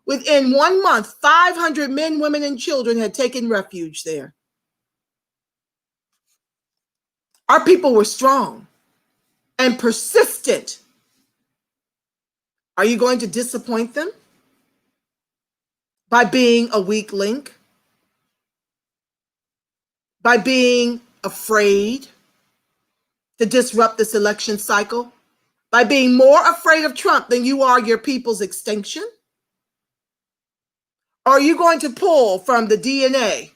Within 1 month, 500 men, women, and children had taken refuge there. Our people were strong and persistent. Are you going to disappoint them by being a weak link? By being afraid to disrupt this election cycle? By being more afraid of Trump than you are your people's extinction? Or are you going to pull from the DNA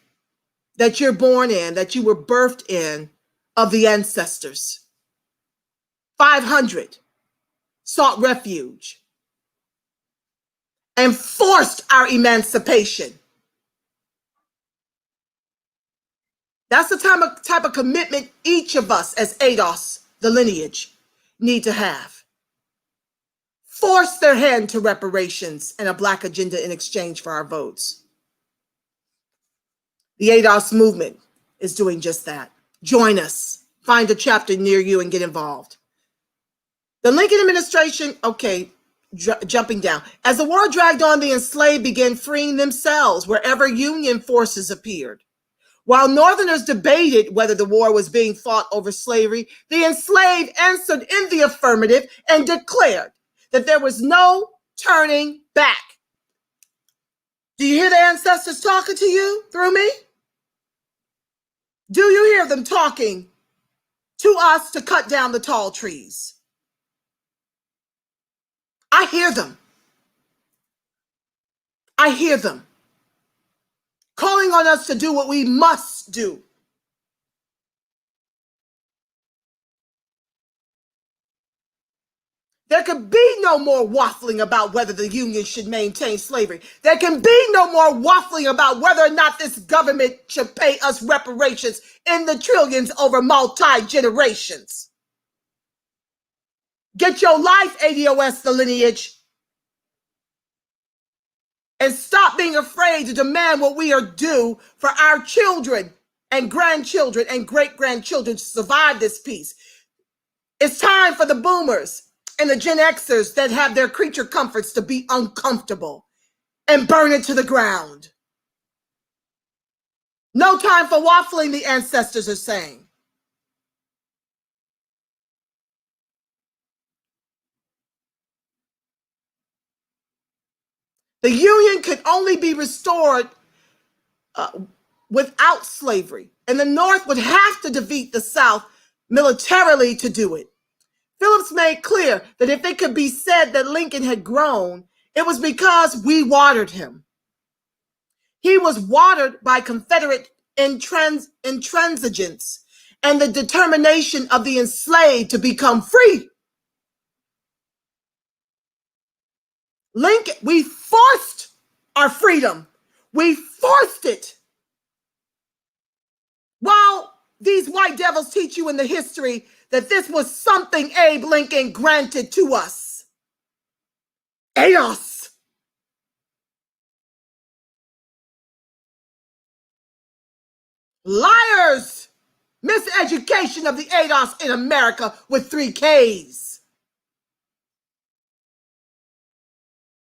that you're born in, that you were birthed in, of the ancestors? 500 sought refuge and forced our emancipation. That's the type of commitment each of us as ADOS, the lineage, need to have. Force their hand to reparations and a Black agenda in exchange for our votes. The ADOS movement is doing just that. Join us. Find a chapter near you and get involved. The Lincoln administration, jumping down. As the war dragged on, the enslaved began freeing themselves wherever Union forces appeared. While Northerners debated whether the war was being fought over slavery, the enslaved answered in the affirmative and declared that there was no turning back. Do you hear the ancestors talking to you through me? Do you hear them talking to us to cut down the tall trees? I hear them. I hear them calling on us to do what we must do. There can be no more waffling about whether the Union should maintain slavery. There can be no more waffling about whether or not this government should pay us reparations in the trillions over multi-generations. Get your life, ADOS, the lineage, and stop being afraid to demand what we are due for our children and grandchildren and great-grandchildren to survive this peace. It's time for the boomers and the Gen Xers that have their creature comforts to be uncomfortable and burn it to the ground. No time for waffling, the ancestors are saying. The Union could only be restored without slavery, and the North would have to defeat the South militarily to do it. Phillips made clear that if it could be said that Lincoln had grown, it was because we watered him. He was watered by Confederate intransigence and the determination of the enslaved to become free. Lincoln, we forced our freedom. We forced it. While these white devils teach you in the history that this was something Abe Lincoln granted to us. ADOS. Liars. Miseducation of the ADOS in America with 3 Ks.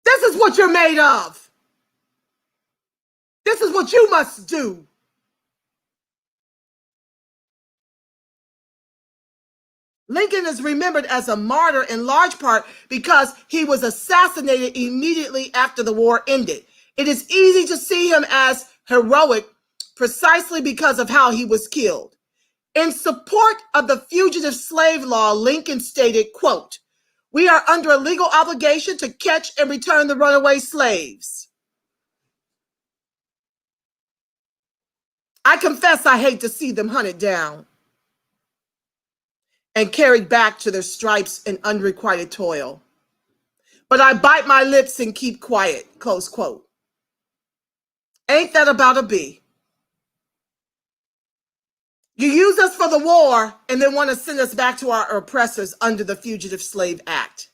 This is what you're made of. This is what you must do. Lincoln is remembered as a martyr in large part because he was assassinated immediately after the war ended. It is easy to see him as heroic precisely because of how he was killed. In support of the fugitive slave law, Lincoln stated, quote, "We are under a legal obligation to catch and return the runaway slaves. I confess I hate to see them hunted down and carried back to their stripes and unrequited toil. But I bite my lips and keep quiet," close quote. Ain't that about a bee? You use us for the war and then want to send us back to our oppressors under the Fugitive Slave Act.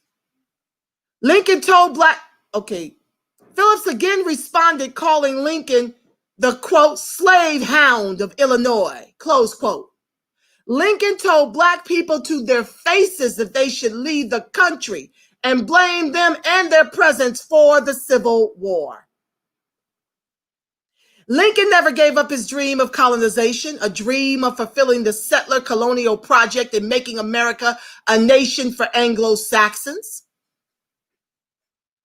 Lincoln told Phillips again responded, calling Lincoln the, quote, "slave hound of Illinois," close quote. Lincoln told Black people to their faces that they should leave the country and blame them and their presence for the Civil War. Lincoln never gave up his dream of colonization, a dream of fulfilling the settler colonial project and making America a nation for Anglo-Saxons.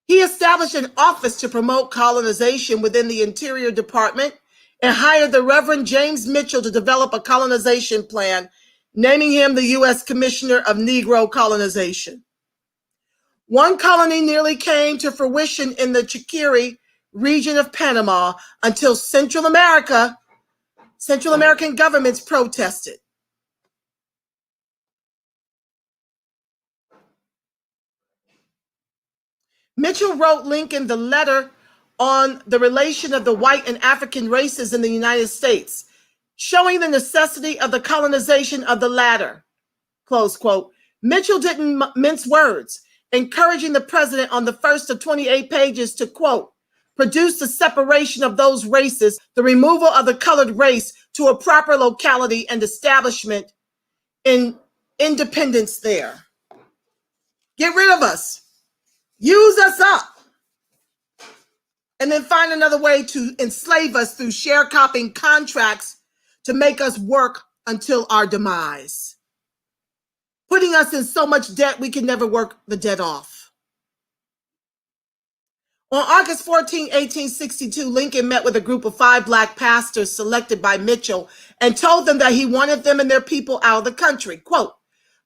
He established an office to promote colonization within the Interior Department and hired the Reverend James Mitchell to develop a colonization plan, naming him the U.S. Commissioner of Negro Colonization. One colony nearly came to fruition in the Chiquiri region of Panama until Central American governments protested. Mitchell wrote Lincoln the letter on the relation of the white and African races in the United States, showing the necessity of the colonization of the latter, close quote. Mitchell didn't mince words, encouraging the president on the first of 28 pages to, quote, "produce the separation of those races, the removal of the colored race to a proper locality and establishment in independence there. Get rid of us, use us up, and then find another way to enslave us through sharecropping contracts to make us work until our demise, putting us in so much debt we can never work the debt off." On August 14, 1862, Lincoln met with a group of 5 black pastors selected by Mitchell and told them that he wanted them and their people out of the country. Quote,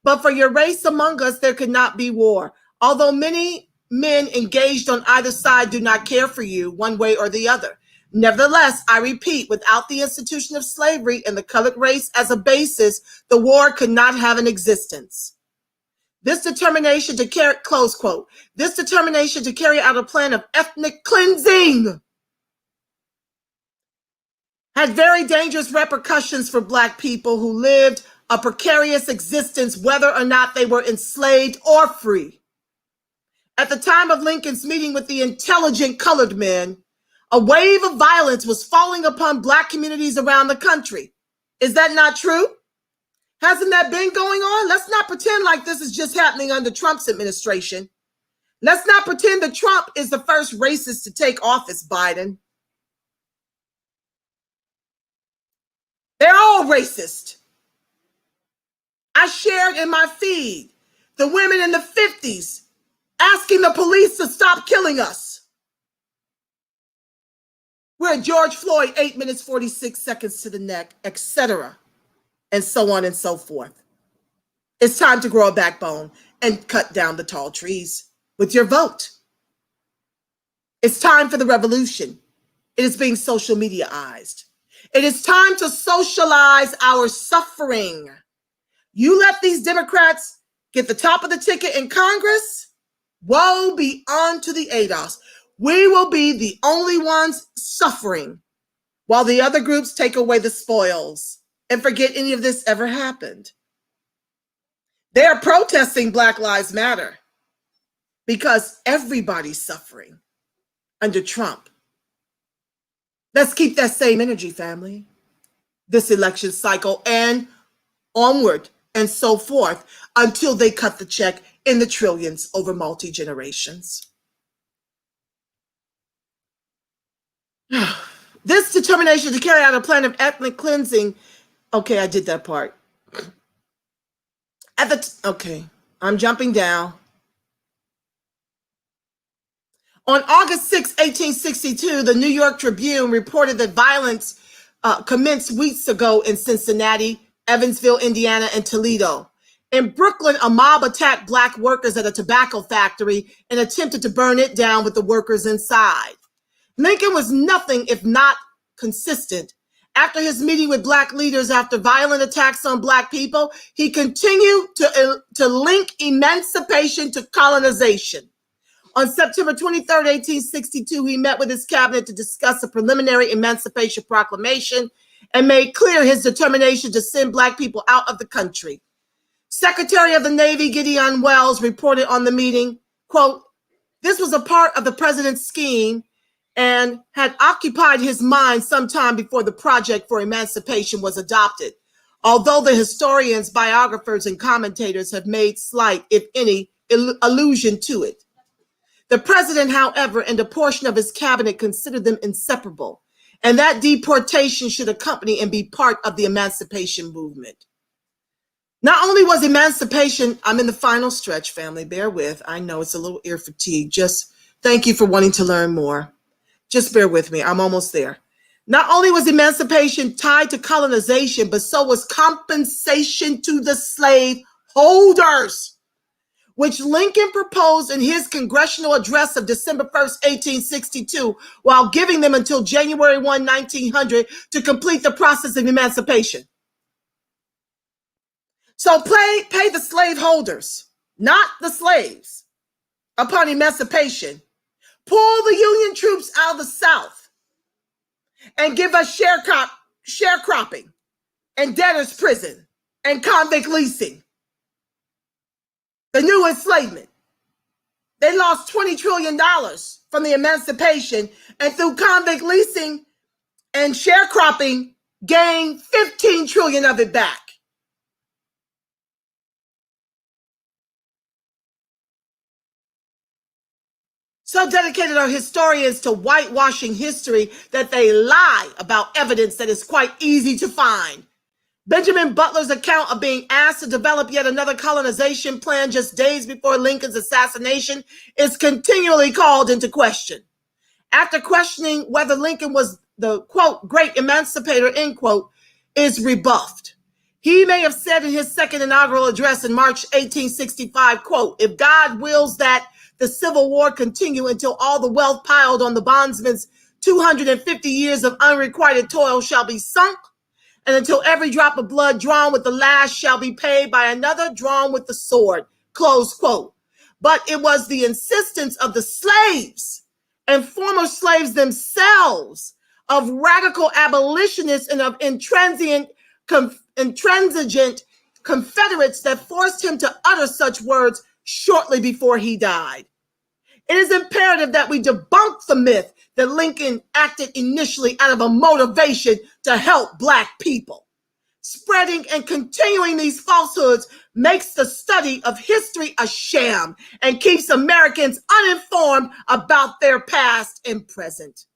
"But for your race among us, there could not be war. Although many men engaged on either side do not care for you one way or the other. Nevertheless, I repeat, without the institution of slavery and the colored race as a basis, the war could not have an existence. This determination to carry," close quote, "this determination to carry out a plan of ethnic cleansing had very dangerous repercussions for black people who lived a precarious existence, whether or not they were enslaved or free. At the time of Lincoln's meeting with the intelligent colored men, a wave of violence was falling upon black communities around the country. Is that not true? Hasn't that been going on? Let's not pretend like this is just happening under Trump's administration. Let's not pretend that Trump is the first racist to take office, Biden. They're all racist. I shared in my feed the women in the 50s asking the police to stop killing us. We're at George Floyd, 8 minutes, 46 seconds to the neck, etc., and so on and so forth. It's time to grow a backbone and cut down the tall trees with your vote. It's time for the revolution. It is being social mediaized. It is time to socialize our suffering. You let these Democrats get the top of the ticket in Congress, woe be unto the ADOS. We will be the only ones suffering while the other groups take away the spoils and forget any of this ever happened. They are protesting Black Lives Matter because everybody's suffering under Trump. Let's keep that same energy, family, this election cycle and onward and so forth until they cut the check in the trillions over multi-generations. This determination to carry out a plan of ethnic cleansing. Okay, I did that part. Okay, I'm jumping down. On August 6, 1862, the New York Tribune reported that violence commenced weeks ago in Cincinnati, Evansville, Indiana, and Toledo. In Brooklyn, a mob attacked black workers at a tobacco factory and attempted to burn it down with the workers inside. Lincoln was nothing if not consistent. After his meeting with black leaders after violent attacks on black people, he continued to link emancipation to colonization. On September 23, 1862, he met with his cabinet to discuss a preliminary Emancipation Proclamation and made clear his determination to send black people out of the country. Secretary of the Navy Gideon Welles reported on the meeting, quote, "This was a part of the president's scheme and had occupied his mind sometime before the project for emancipation was adopted, although the historians, biographers, and commentators have made slight, if any, allusion to it. The president, however, and a portion of his cabinet considered them inseparable, and that deportation should accompany and be part of the emancipation movement." Not only was emancipation, I'm in the final stretch, family, bear with. I know it's a little ear fatigue. Just thank you for wanting to learn more. Just bear with me, I'm almost there. Not only was emancipation tied to colonization, but so was compensation to the slave holders, which Lincoln proposed in his congressional address of December 1st, 1862, while giving them until January 1, 1900 to complete the process of emancipation. So pay the slave holders, not the slaves, upon emancipation. Pull the Union troops out of the South and give us sharecropping and debtor's prison and convict leasing. The new enslavement. They lost $20 trillion from the emancipation, and through convict leasing and sharecropping, gained $15 trillion of it back. So dedicated are historians to whitewashing history that they lie about evidence that is quite easy to find. Benjamin Butler's account of being asked to develop yet another colonization plan just days before Lincoln's assassination is continually called into question. after questioning whether Lincoln was the, quote, great emancipator, end quote, is rebuffed. He may have said in his second inaugural address in March 1865, quote, if God wills that the Civil War continue until all the wealth piled on the bondsman's 250 years of unrequited toil shall be sunk, and until every drop of blood drawn with the lash shall be paid by another drawn with the sword, close quote. But it was the insistence of the slaves and former slaves themselves, of radical abolitionists and of intransigent Confederates that forced him to utter such words shortly before he died. It is imperative that we debunk the myth that Lincoln acted initially out of a motivation to help Black people. Spreading and continuing these falsehoods makes the study of history a sham and keeps Americans uninformed about their past and present.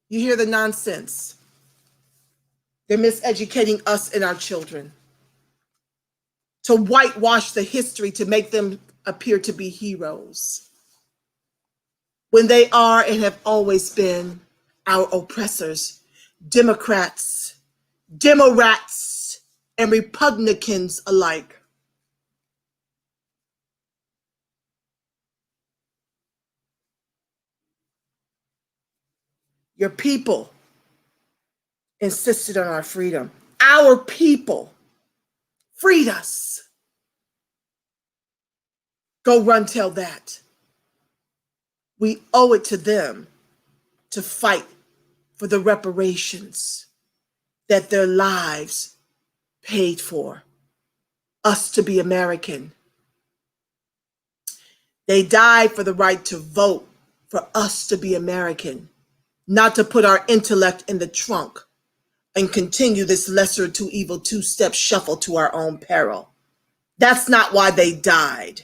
You hear the nonsense. They're miseducating us and our children to whitewash the history to make them appear to be heroes when they are and have always been our oppressors, Democrats, Demorats, and Republicans alike. Your people insisted on our freedom. Our people freed us. Go run tell that. We owe it to them to fight for the reparations that their lives paid for, us to be American. They died for the right to vote for us to be American, not to put our intellect in the trunk and continue this lesser to evil two-step shuffle to our own peril. That's not why they died.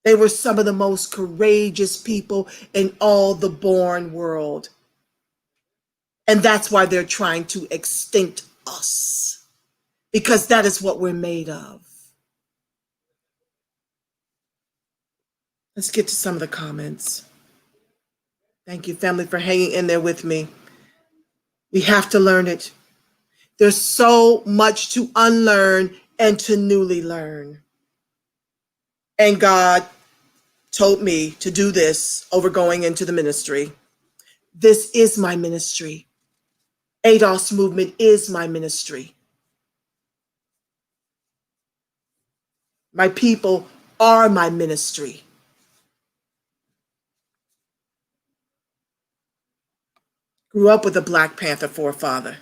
They were some of the most courageous people in all the born world. And that's why they're trying to extinct us, because that is what we're made of. Let's get to some of the comments. Thank you, family, for hanging in there with me. We have to learn it. There's so much to unlearn and to newly learn. And God told me to do this over going into the ministry. This is my ministry. ADOS movement is my ministry. My people are my ministry. Grew up with a Black Panther forefather.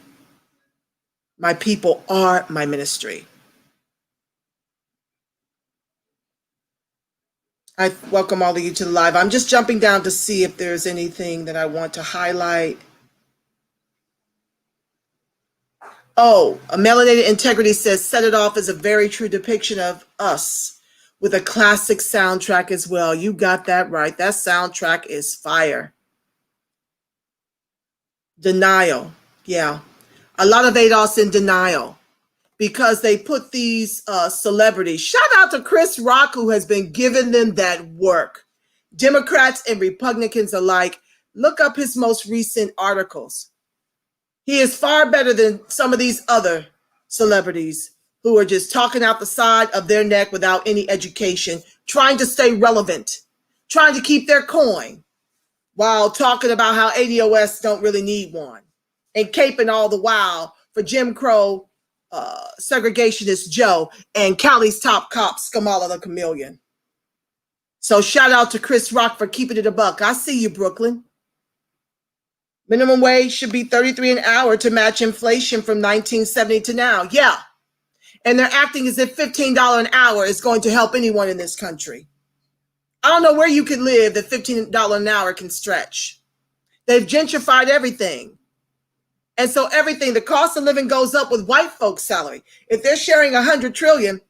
My people are my ministry. I welcome all of you to the live. I'm just jumping down to see if there's anything that I want to highlight. Oh, a Melanated Integrity says, set it off as a very true depiction of us with a classic soundtrack as well. You got that right. That soundtrack is fire. Denial. Yeah. A lot of ADOS in denial because they put these celebrities. Shout out to Chris Rock, who has been giving them that work. Democrats and Republicans alike, look up his most recent articles. He is far better than some of these other celebrities who are just talking out the side of their neck without any education, trying to stay relevant, trying to keep their coin while talking about how ADOS don't really need one, and caping all the while for Jim Crow segregationist Joe and Cali's top cop, Skamala the Chameleon. So shout out to Chris Rock for keeping it a buck. I see you, Brooklyn. Minimum wage should be $33 an hour to match inflation from 1970 to now. Yeah. And they're acting as if $15 an hour is going to help anyone in this country. I don't know where you could live that $15 an hour can stretch. They've gentrified everything. And so everything, the cost of living goes up with white folks' salary. If they're sharing 100 trillion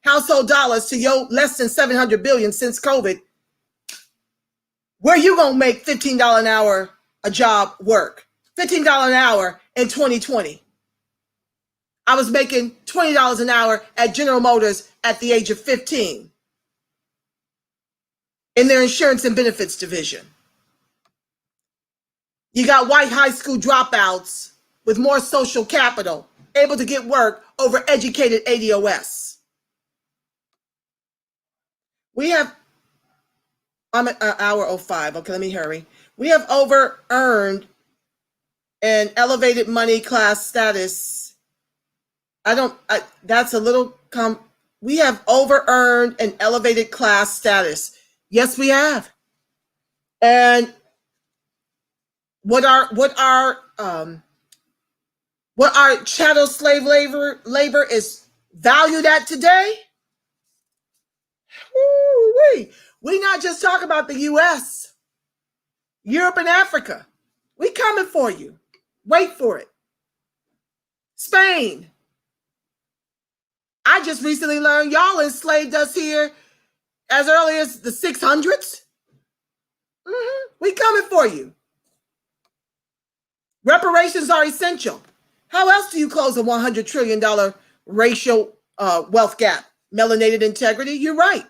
household dollars to your less than 700 billion since COVID, where you gonna make $15 an hour a job work? $15 an hour in 2020. I was making $20 an hour at General Motors at the age of 15 in their insurance and benefits division. You got white high school dropouts with more social capital, able to get work over educated ADOS. We have, I'm at hour 05. Okay, let me hurry. We have over earned an elevated money class status. That's a little, we have over earned an elevated class status. Yes, we have. And what our chattel slave labor is valued at today? Woo-wee. We not just talk about the US, Europe and Africa. We coming for you. Wait for it. Spain. I just recently learned y'all enslaved us here as early as the 600s. We coming for you. Reparations are essential. How else do you close a $100 trillion racial wealth gap? Melanated integrity, you're right.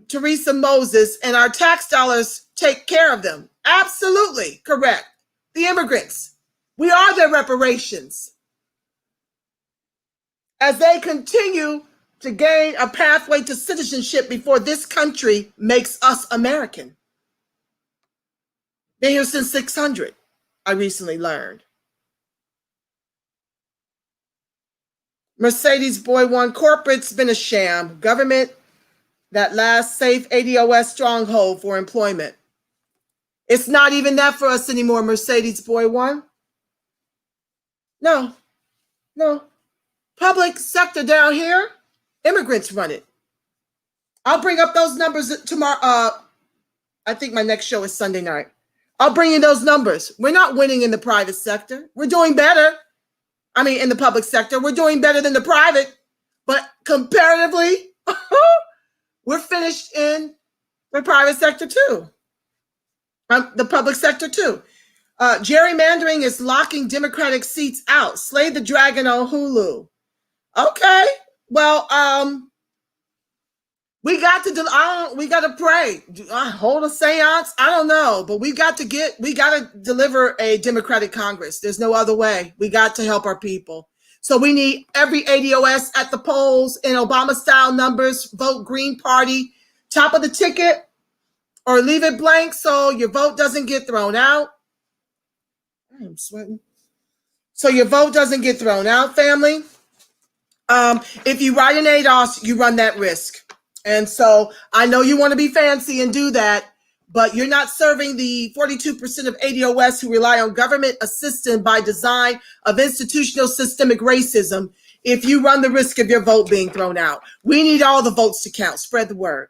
Teresa Moses, and our tax dollars take care of them. Absolutely correct. The immigrants, we are their reparations. As they continue to gain a pathway to citizenship before this country makes us American. Been here since 600, I recently learned. Mercedes Boy One corporate's been a sham. Government, that last safe ADOS stronghold for employment. It's not even that for us anymore, Mercedes Boy One. No. Public sector down here, immigrants run it. I'll bring up those numbers tomorrow. I think my next show is Sunday night. I'll bring you those numbers. We're not winning in the private sector. We're doing better. I mean, in the public sector, we're doing better than the private. But comparatively, we're finished in the private sector too. The public sector too. Gerrymandering is locking Democratic seats out. Slay the Dragon on Hulu. Okay, well, we got to pray. Hold a seance. I don't know, but we got to deliver a Democratic Congress. There's no other way. We got to help our people. So we need every ADOS at the polls in Obama-style numbers. Vote Green Party, top of the ticket, or leave it blank so your vote doesn't get thrown out. I am sweating. So your vote doesn't get thrown out, family. If you write an ADOS, you run that risk. And so I know you want to be fancy and do that, but you're not serving the 42% of ADOS who rely on government assistance by design of institutional systemic racism if you run the risk of your vote being thrown out. We need all the votes to count. Spread the word.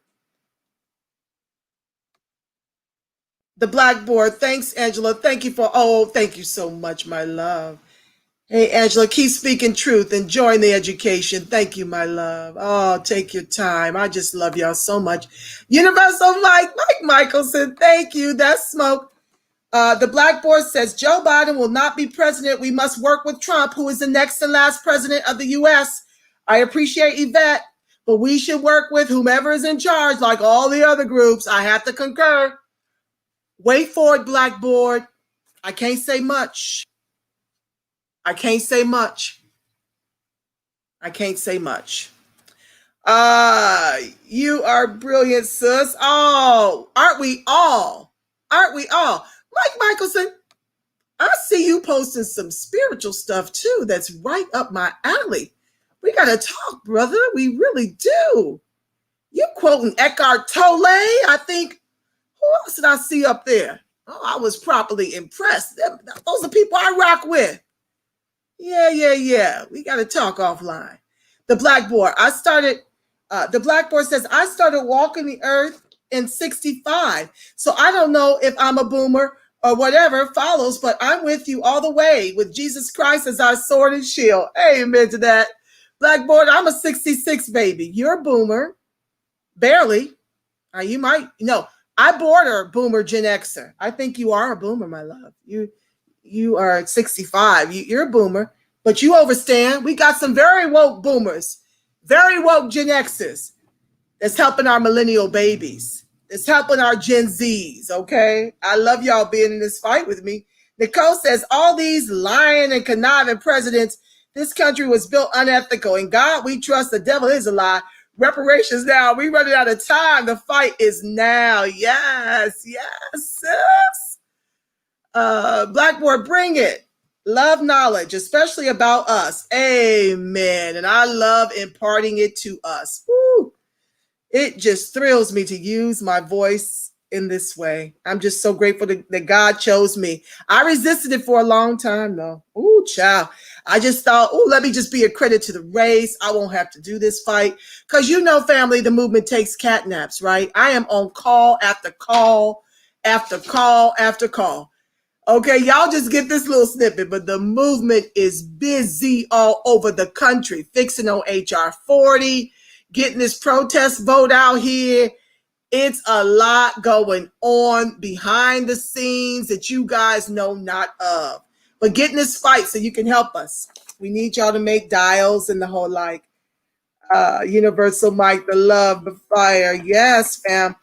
The Blackboard. Thanks, Angela. Thank you so much, my love. Hey, Angela, keep speaking truth, enjoying the education. Thank you, my love. Oh, take your time. I just love y'all so much. Universal Mike Michelson, thank you. That's smoke. The Blackboard says, Joe Biden will not be president. We must work with Trump, who is the next and last president of the U.S. I appreciate Yvette, but we should work with whomever is in charge, like all the other groups. I have to concur. Wait for it, Blackboard. I can't say much. You are brilliant, sis. Oh, aren't we all? Mike Michelson, I see you posting some spiritual stuff too. That's right up my alley. We got to talk, brother. We really do. You quoting Eckhart Tolle, I think. Who else did I see up there? Oh, I was properly impressed. Those are people I rock with. Yeah. We got to talk offline. The Blackboard. The Blackboard says, I started walking the earth in 65. So I don't know if I'm a boomer or whatever follows, but I'm with you all the way with Jesus Christ as our sword and shield. Amen to that. Blackboard, I'm a 66 baby. You're a boomer. Barely. You might, I border boomer Gen Xer. I think you are a boomer, my love. You are 65. You're a boomer, but you overstand. We got some very woke boomers, very woke Gen Xers that's helping our millennial babies. That's helping our Gen Zs, okay? I love y'all being in this fight with me. Nicole says, all these lying and conniving presidents, this country was built unethical. In God we trust, the devil is a lie. Reparations now. We running out of time. The fight is now. Yes, sis. Blackboard, bring it. Love knowledge, especially about us. Amen. And I love imparting it to us. Woo. It just thrills me to use my voice in this way. I'm just so grateful that God chose me. I resisted it for a long time, though. Ooh, child. I just thought, oh, let me just be a credit to the race. I won't have to do this fight. Because you know, family, the movement takes catnaps, right? I am on call after call after call after call. Okay, y'all just get this little snippet, but the movement is busy all over the country, fixing on HR 40, getting this protest vote out here. It's a lot going on behind the scenes that you guys know not of. But getting this fight so you can help us. We need y'all to make dials and the whole like universal mic, the love, the fire. Yes, fam.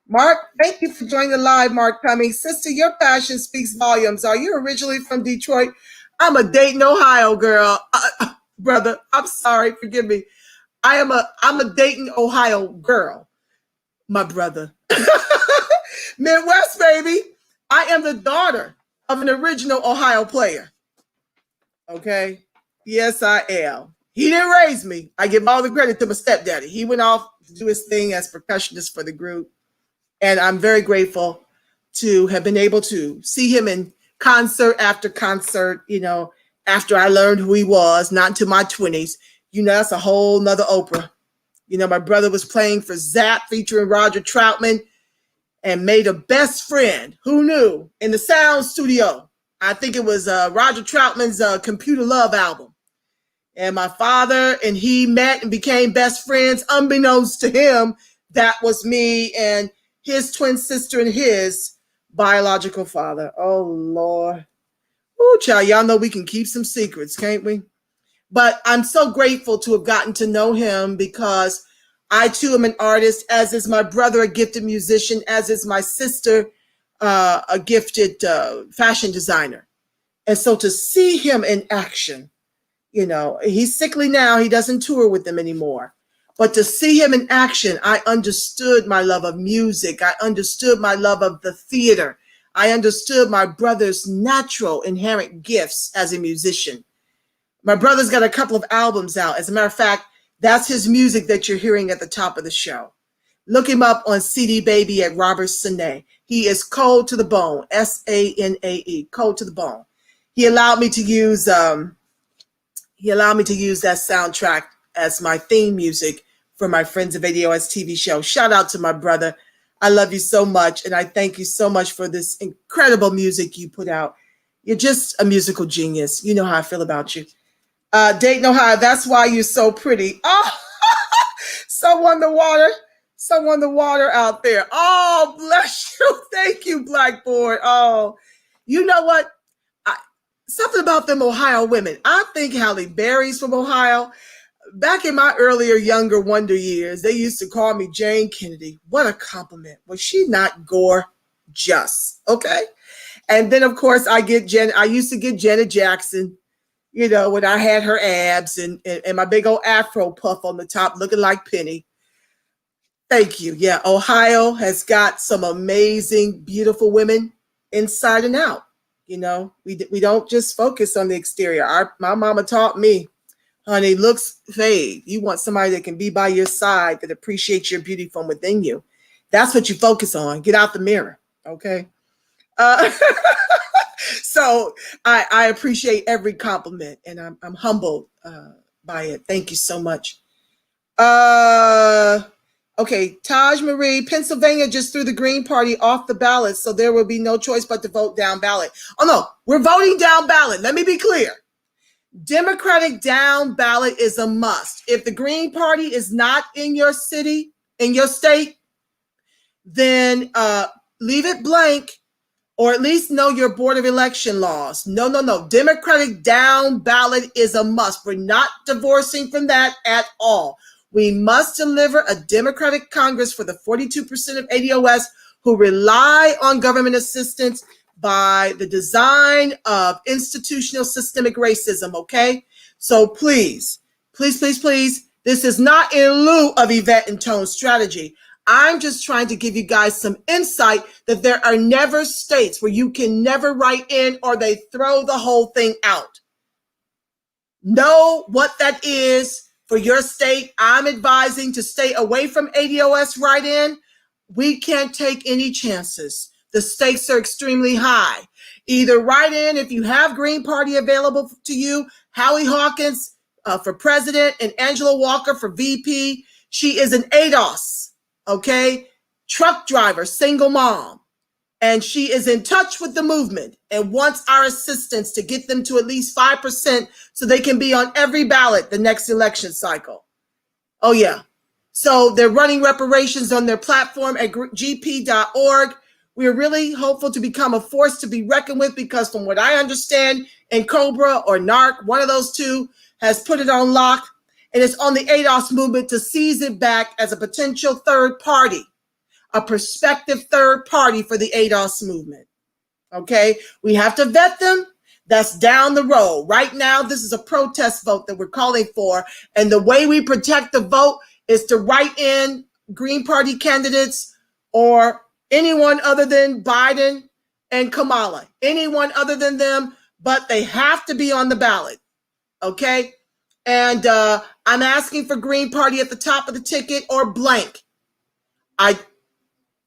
Mark, thank you for joining the live, Mark Cummings. Sister, your passion speaks volumes. Are you originally from Detroit? I'm a Dayton, Ohio girl. Brother, I'm sorry, forgive me. I'm a Dayton, Ohio girl, my brother. Midwest, baby. I am the daughter of an original Ohio player. Okay? Yes, I am. He didn't raise me. I give all the credit to my stepdaddy. He went off to do his thing as percussionist for the group. And I'm very grateful to have been able to see him in concert after concert, you know, after I learned who he was, not into my 20s. You know, that's a whole nother Oprah. You know, my brother was playing for Zapp featuring Roger Troutman and made a best friend, who knew, in the sound studio. I think it was Roger Troutman's Computer Love album. And my father and he met and became best friends. Unbeknownst to him, that was me and his twin sister and his biological father. Oh, Lord. Ooh, child, y'all know we can keep some secrets, can't we? But I'm so grateful to have gotten to know him because I, too, am an artist, as is my brother, a gifted musician, as is my sister, a gifted fashion designer. And so to see him in action, you know, he's sickly now. He doesn't tour with them anymore. But to see him in action, I understood my love of music. I understood my love of the theater. I understood my brother's natural inherent gifts as a musician. My brother's got a couple of albums out. As a matter of fact, that's his music that you're hearing at the top of the show. Look him up on CD Baby at Robert Sanae. He is cold to the bone, Sanae, cold to the bone. He allowed me to use that soundtrack as my theme music for my Friends of ADOS TV show. Shout out to my brother. I love you so much, and I thank you so much for this incredible music you put out. You're just a musical genius. You know how I feel about you. Dayton, Ohio, that's why you're so pretty. Oh, someone the water out there. Oh, bless you. Thank you, Blackboard. Oh, you know what? Something about them Ohio women. I think Halle Berry's from Ohio. Back in my earlier, younger wonder years, they used to call me Jane Kennedy. What a compliment. Was she not gorgeous? Okay. And then, of course, I used to get Janet Jackson, you know, when I had her abs and my big old afro puff on the top looking like Penny. Thank you. Yeah, Ohio has got some amazing, beautiful women inside and out. You know, we don't just focus on the exterior. My mama taught me, honey, looks fade. You want somebody that can be by your side, that appreciates your beauty from within you. That's what you focus on. Get out the mirror, okay? So I appreciate every compliment, and I'm humbled by it. Thank you so much. Okay, Taj Marie, Pennsylvania just threw the Green Party off the ballot, so there will be no choice but to vote down ballot. Oh, no, we're voting down ballot. Let me be clear. Democratic down ballot is a must. If the Green Party is not in your city, in your state, then leave it blank. or at least know your Board of Election laws. No, no, no. Democratic down ballot is a must. We're not divorcing from that at all. We must deliver a Democratic Congress for the 42% of ADOS who rely on government assistance by the design of institutional systemic racism, okay? So please, please, please, please, this is not in lieu of Yvette and Tone's strategy. I'm just trying to give you guys some insight that there are never states where you can never write in or they throw the whole thing out. Know what that is for your state. I'm advising to stay away from ADOS write-in. We can't take any chances. The stakes are extremely high. Either write in if you have Green Party available to you, Hallie Hawkins for president and Angela Walker for VP. She is an ADOS, okay? Truck driver, single mom. And she is in touch with the movement and wants our assistance to get them to at least 5% so they can be on every ballot the next election cycle. Oh, yeah. So they're running reparations on their platform at gp.org. We are really hopeful to become a force to be reckoned with because from what I understand, and Cobra or NARC, one of those two, has put it on lock, and it's on the ADOS movement to seize it back as a potential third party, a prospective third party for the ADOS movement. Okay, we have to vet them. That's down the road. Right now, this is a protest vote that we're calling for, and the way we protect the vote is to write in Green Party candidates or anyone other than Biden and Kamala, anyone other than them, but they have to be on the ballot, okay? And I'm asking for Green Party at the top of the ticket or blank.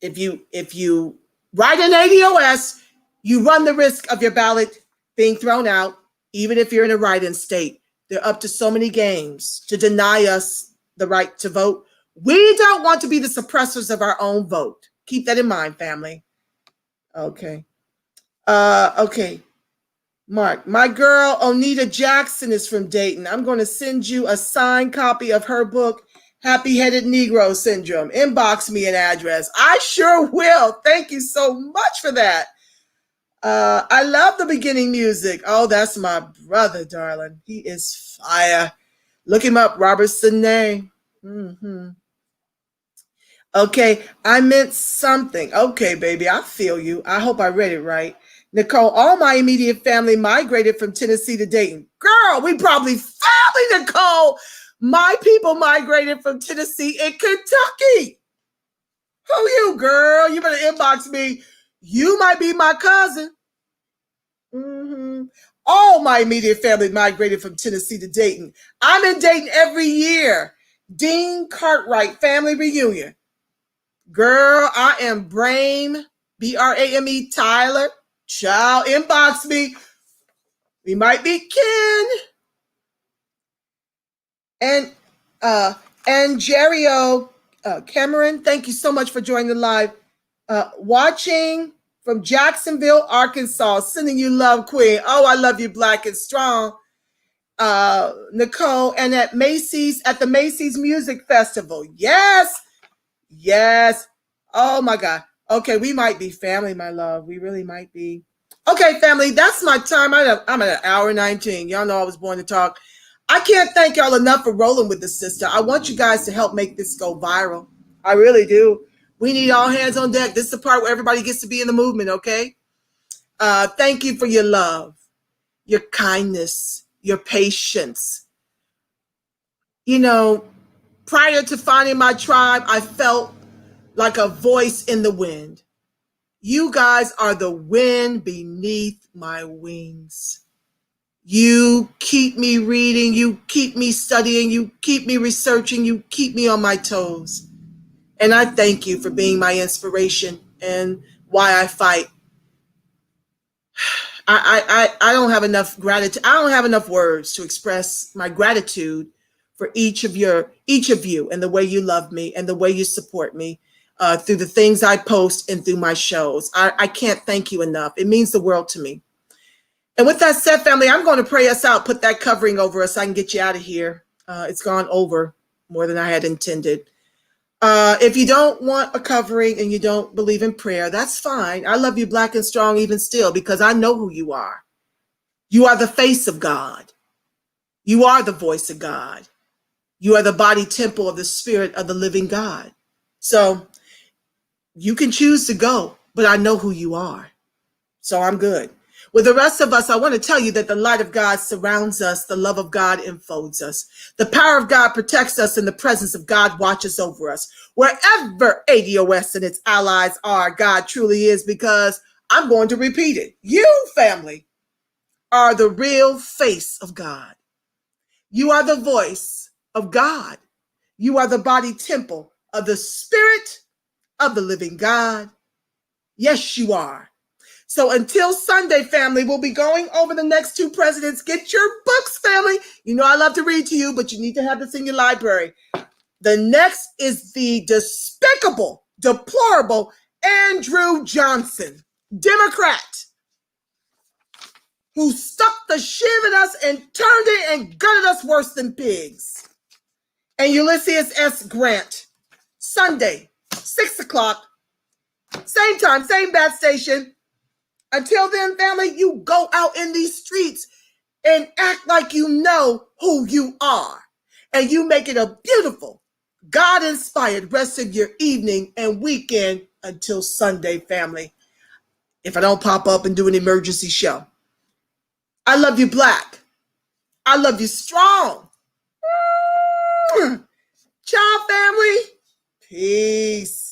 If you write an ADOS, you run the risk of your ballot being thrown out, even if you're in a write-in state. They're up to so many games to deny us the right to vote. We don't want to be the suppressors of our own vote. Keep that in mind, family. Okay. Okay. Mark, my girl Onita Jackson is from Dayton. I'm going to send you a signed copy of her book, Happy-Headed Negro Syndrome. Inbox me an address. I sure will. Thank you so much for that. I love the beginning music. Oh, that's my brother, darling. He is fire. Look him up, Robert Sidney. Okay, I meant something. Okay, baby, I feel you. I hope I read it right. Nicole, all my immediate family migrated from Tennessee to Dayton. Girl, we probably family, Nicole. My people migrated from Tennessee and Kentucky. Who you, girl? You better inbox me. You might be my cousin. All my immediate family migrated from Tennessee to Dayton. I'm in Dayton every year. Dean Cartwright family reunion. Girl, I am Brame, B-R-A-M-E, Tyler. Child, inbox me. We might be kin. And Jerio Cameron, thank you so much for joining the live. Watching from Jacksonville, Arkansas, sending you love, Queen. Oh, I love you, Black and Strong. Nicole, and at the Macy's Music Festival. Yes. Yes. Oh my God. Okay, we might be family, my love. We really might be. Okay, family, that's my time. I'm at an hour 19. Y'all know I was born to talk. I can't thank y'all enough for rolling with this, sister. I want you guys to help make this go viral. I really do. We need all hands on deck. This is the part where everybody gets to be in the movement, okay? Thank you for your love, your kindness, your patience. You know, prior to finding my tribe, I felt like a voice in the wind. You guys are the wind beneath my wings. You keep me reading, you keep me studying, you keep me researching, you keep me on my toes. And I thank you for being my inspiration and why I fight. I don't have enough gratitude. I don't have enough words to express my gratitude for each of you and the way you love me and the way you support me through the things I post and through my shows. I can't thank you enough. It means the world to me. And with that said, family, I'm going to pray us out, put that covering over us so I can get you out of here. It's gone over more than I had intended. If you don't want a covering and you don't believe in prayer, that's fine. I love you black and strong even still, because I know who you are. You are the face of God. You are the voice of God. You are the body temple of the spirit of the living God. So you can choose to go, but I know who you are. So I'm good. With the rest of us, I want to tell you that the light of God surrounds us. The love of God enfolds us. The power of God protects us, and the presence of God watches over us. Wherever ADOS and its allies are, God truly is, because I'm going to repeat it. You, family, are the real face of God. You are the voice of God. You are the body temple of the spirit of the living God. Yes, you are. So until Sunday, family, we'll be going over the next two presidents. Get your books, family. You know I love to read to you, but you need to have this in your library. The next is the despicable, deplorable Andrew Johnson, Democrat, who stuck the shiv in us and turned it and gutted us worse than pigs. And Ulysses S. Grant, Sunday, 6 o'clock, same time, same bat station. Until then, family, you go out in these streets and act like you know who you are. And you make it a beautiful, God-inspired rest of your evening and weekend until Sunday, family. If I don't pop up and do an emergency show. I love you black. I love you strong. Ciao, family. Peace.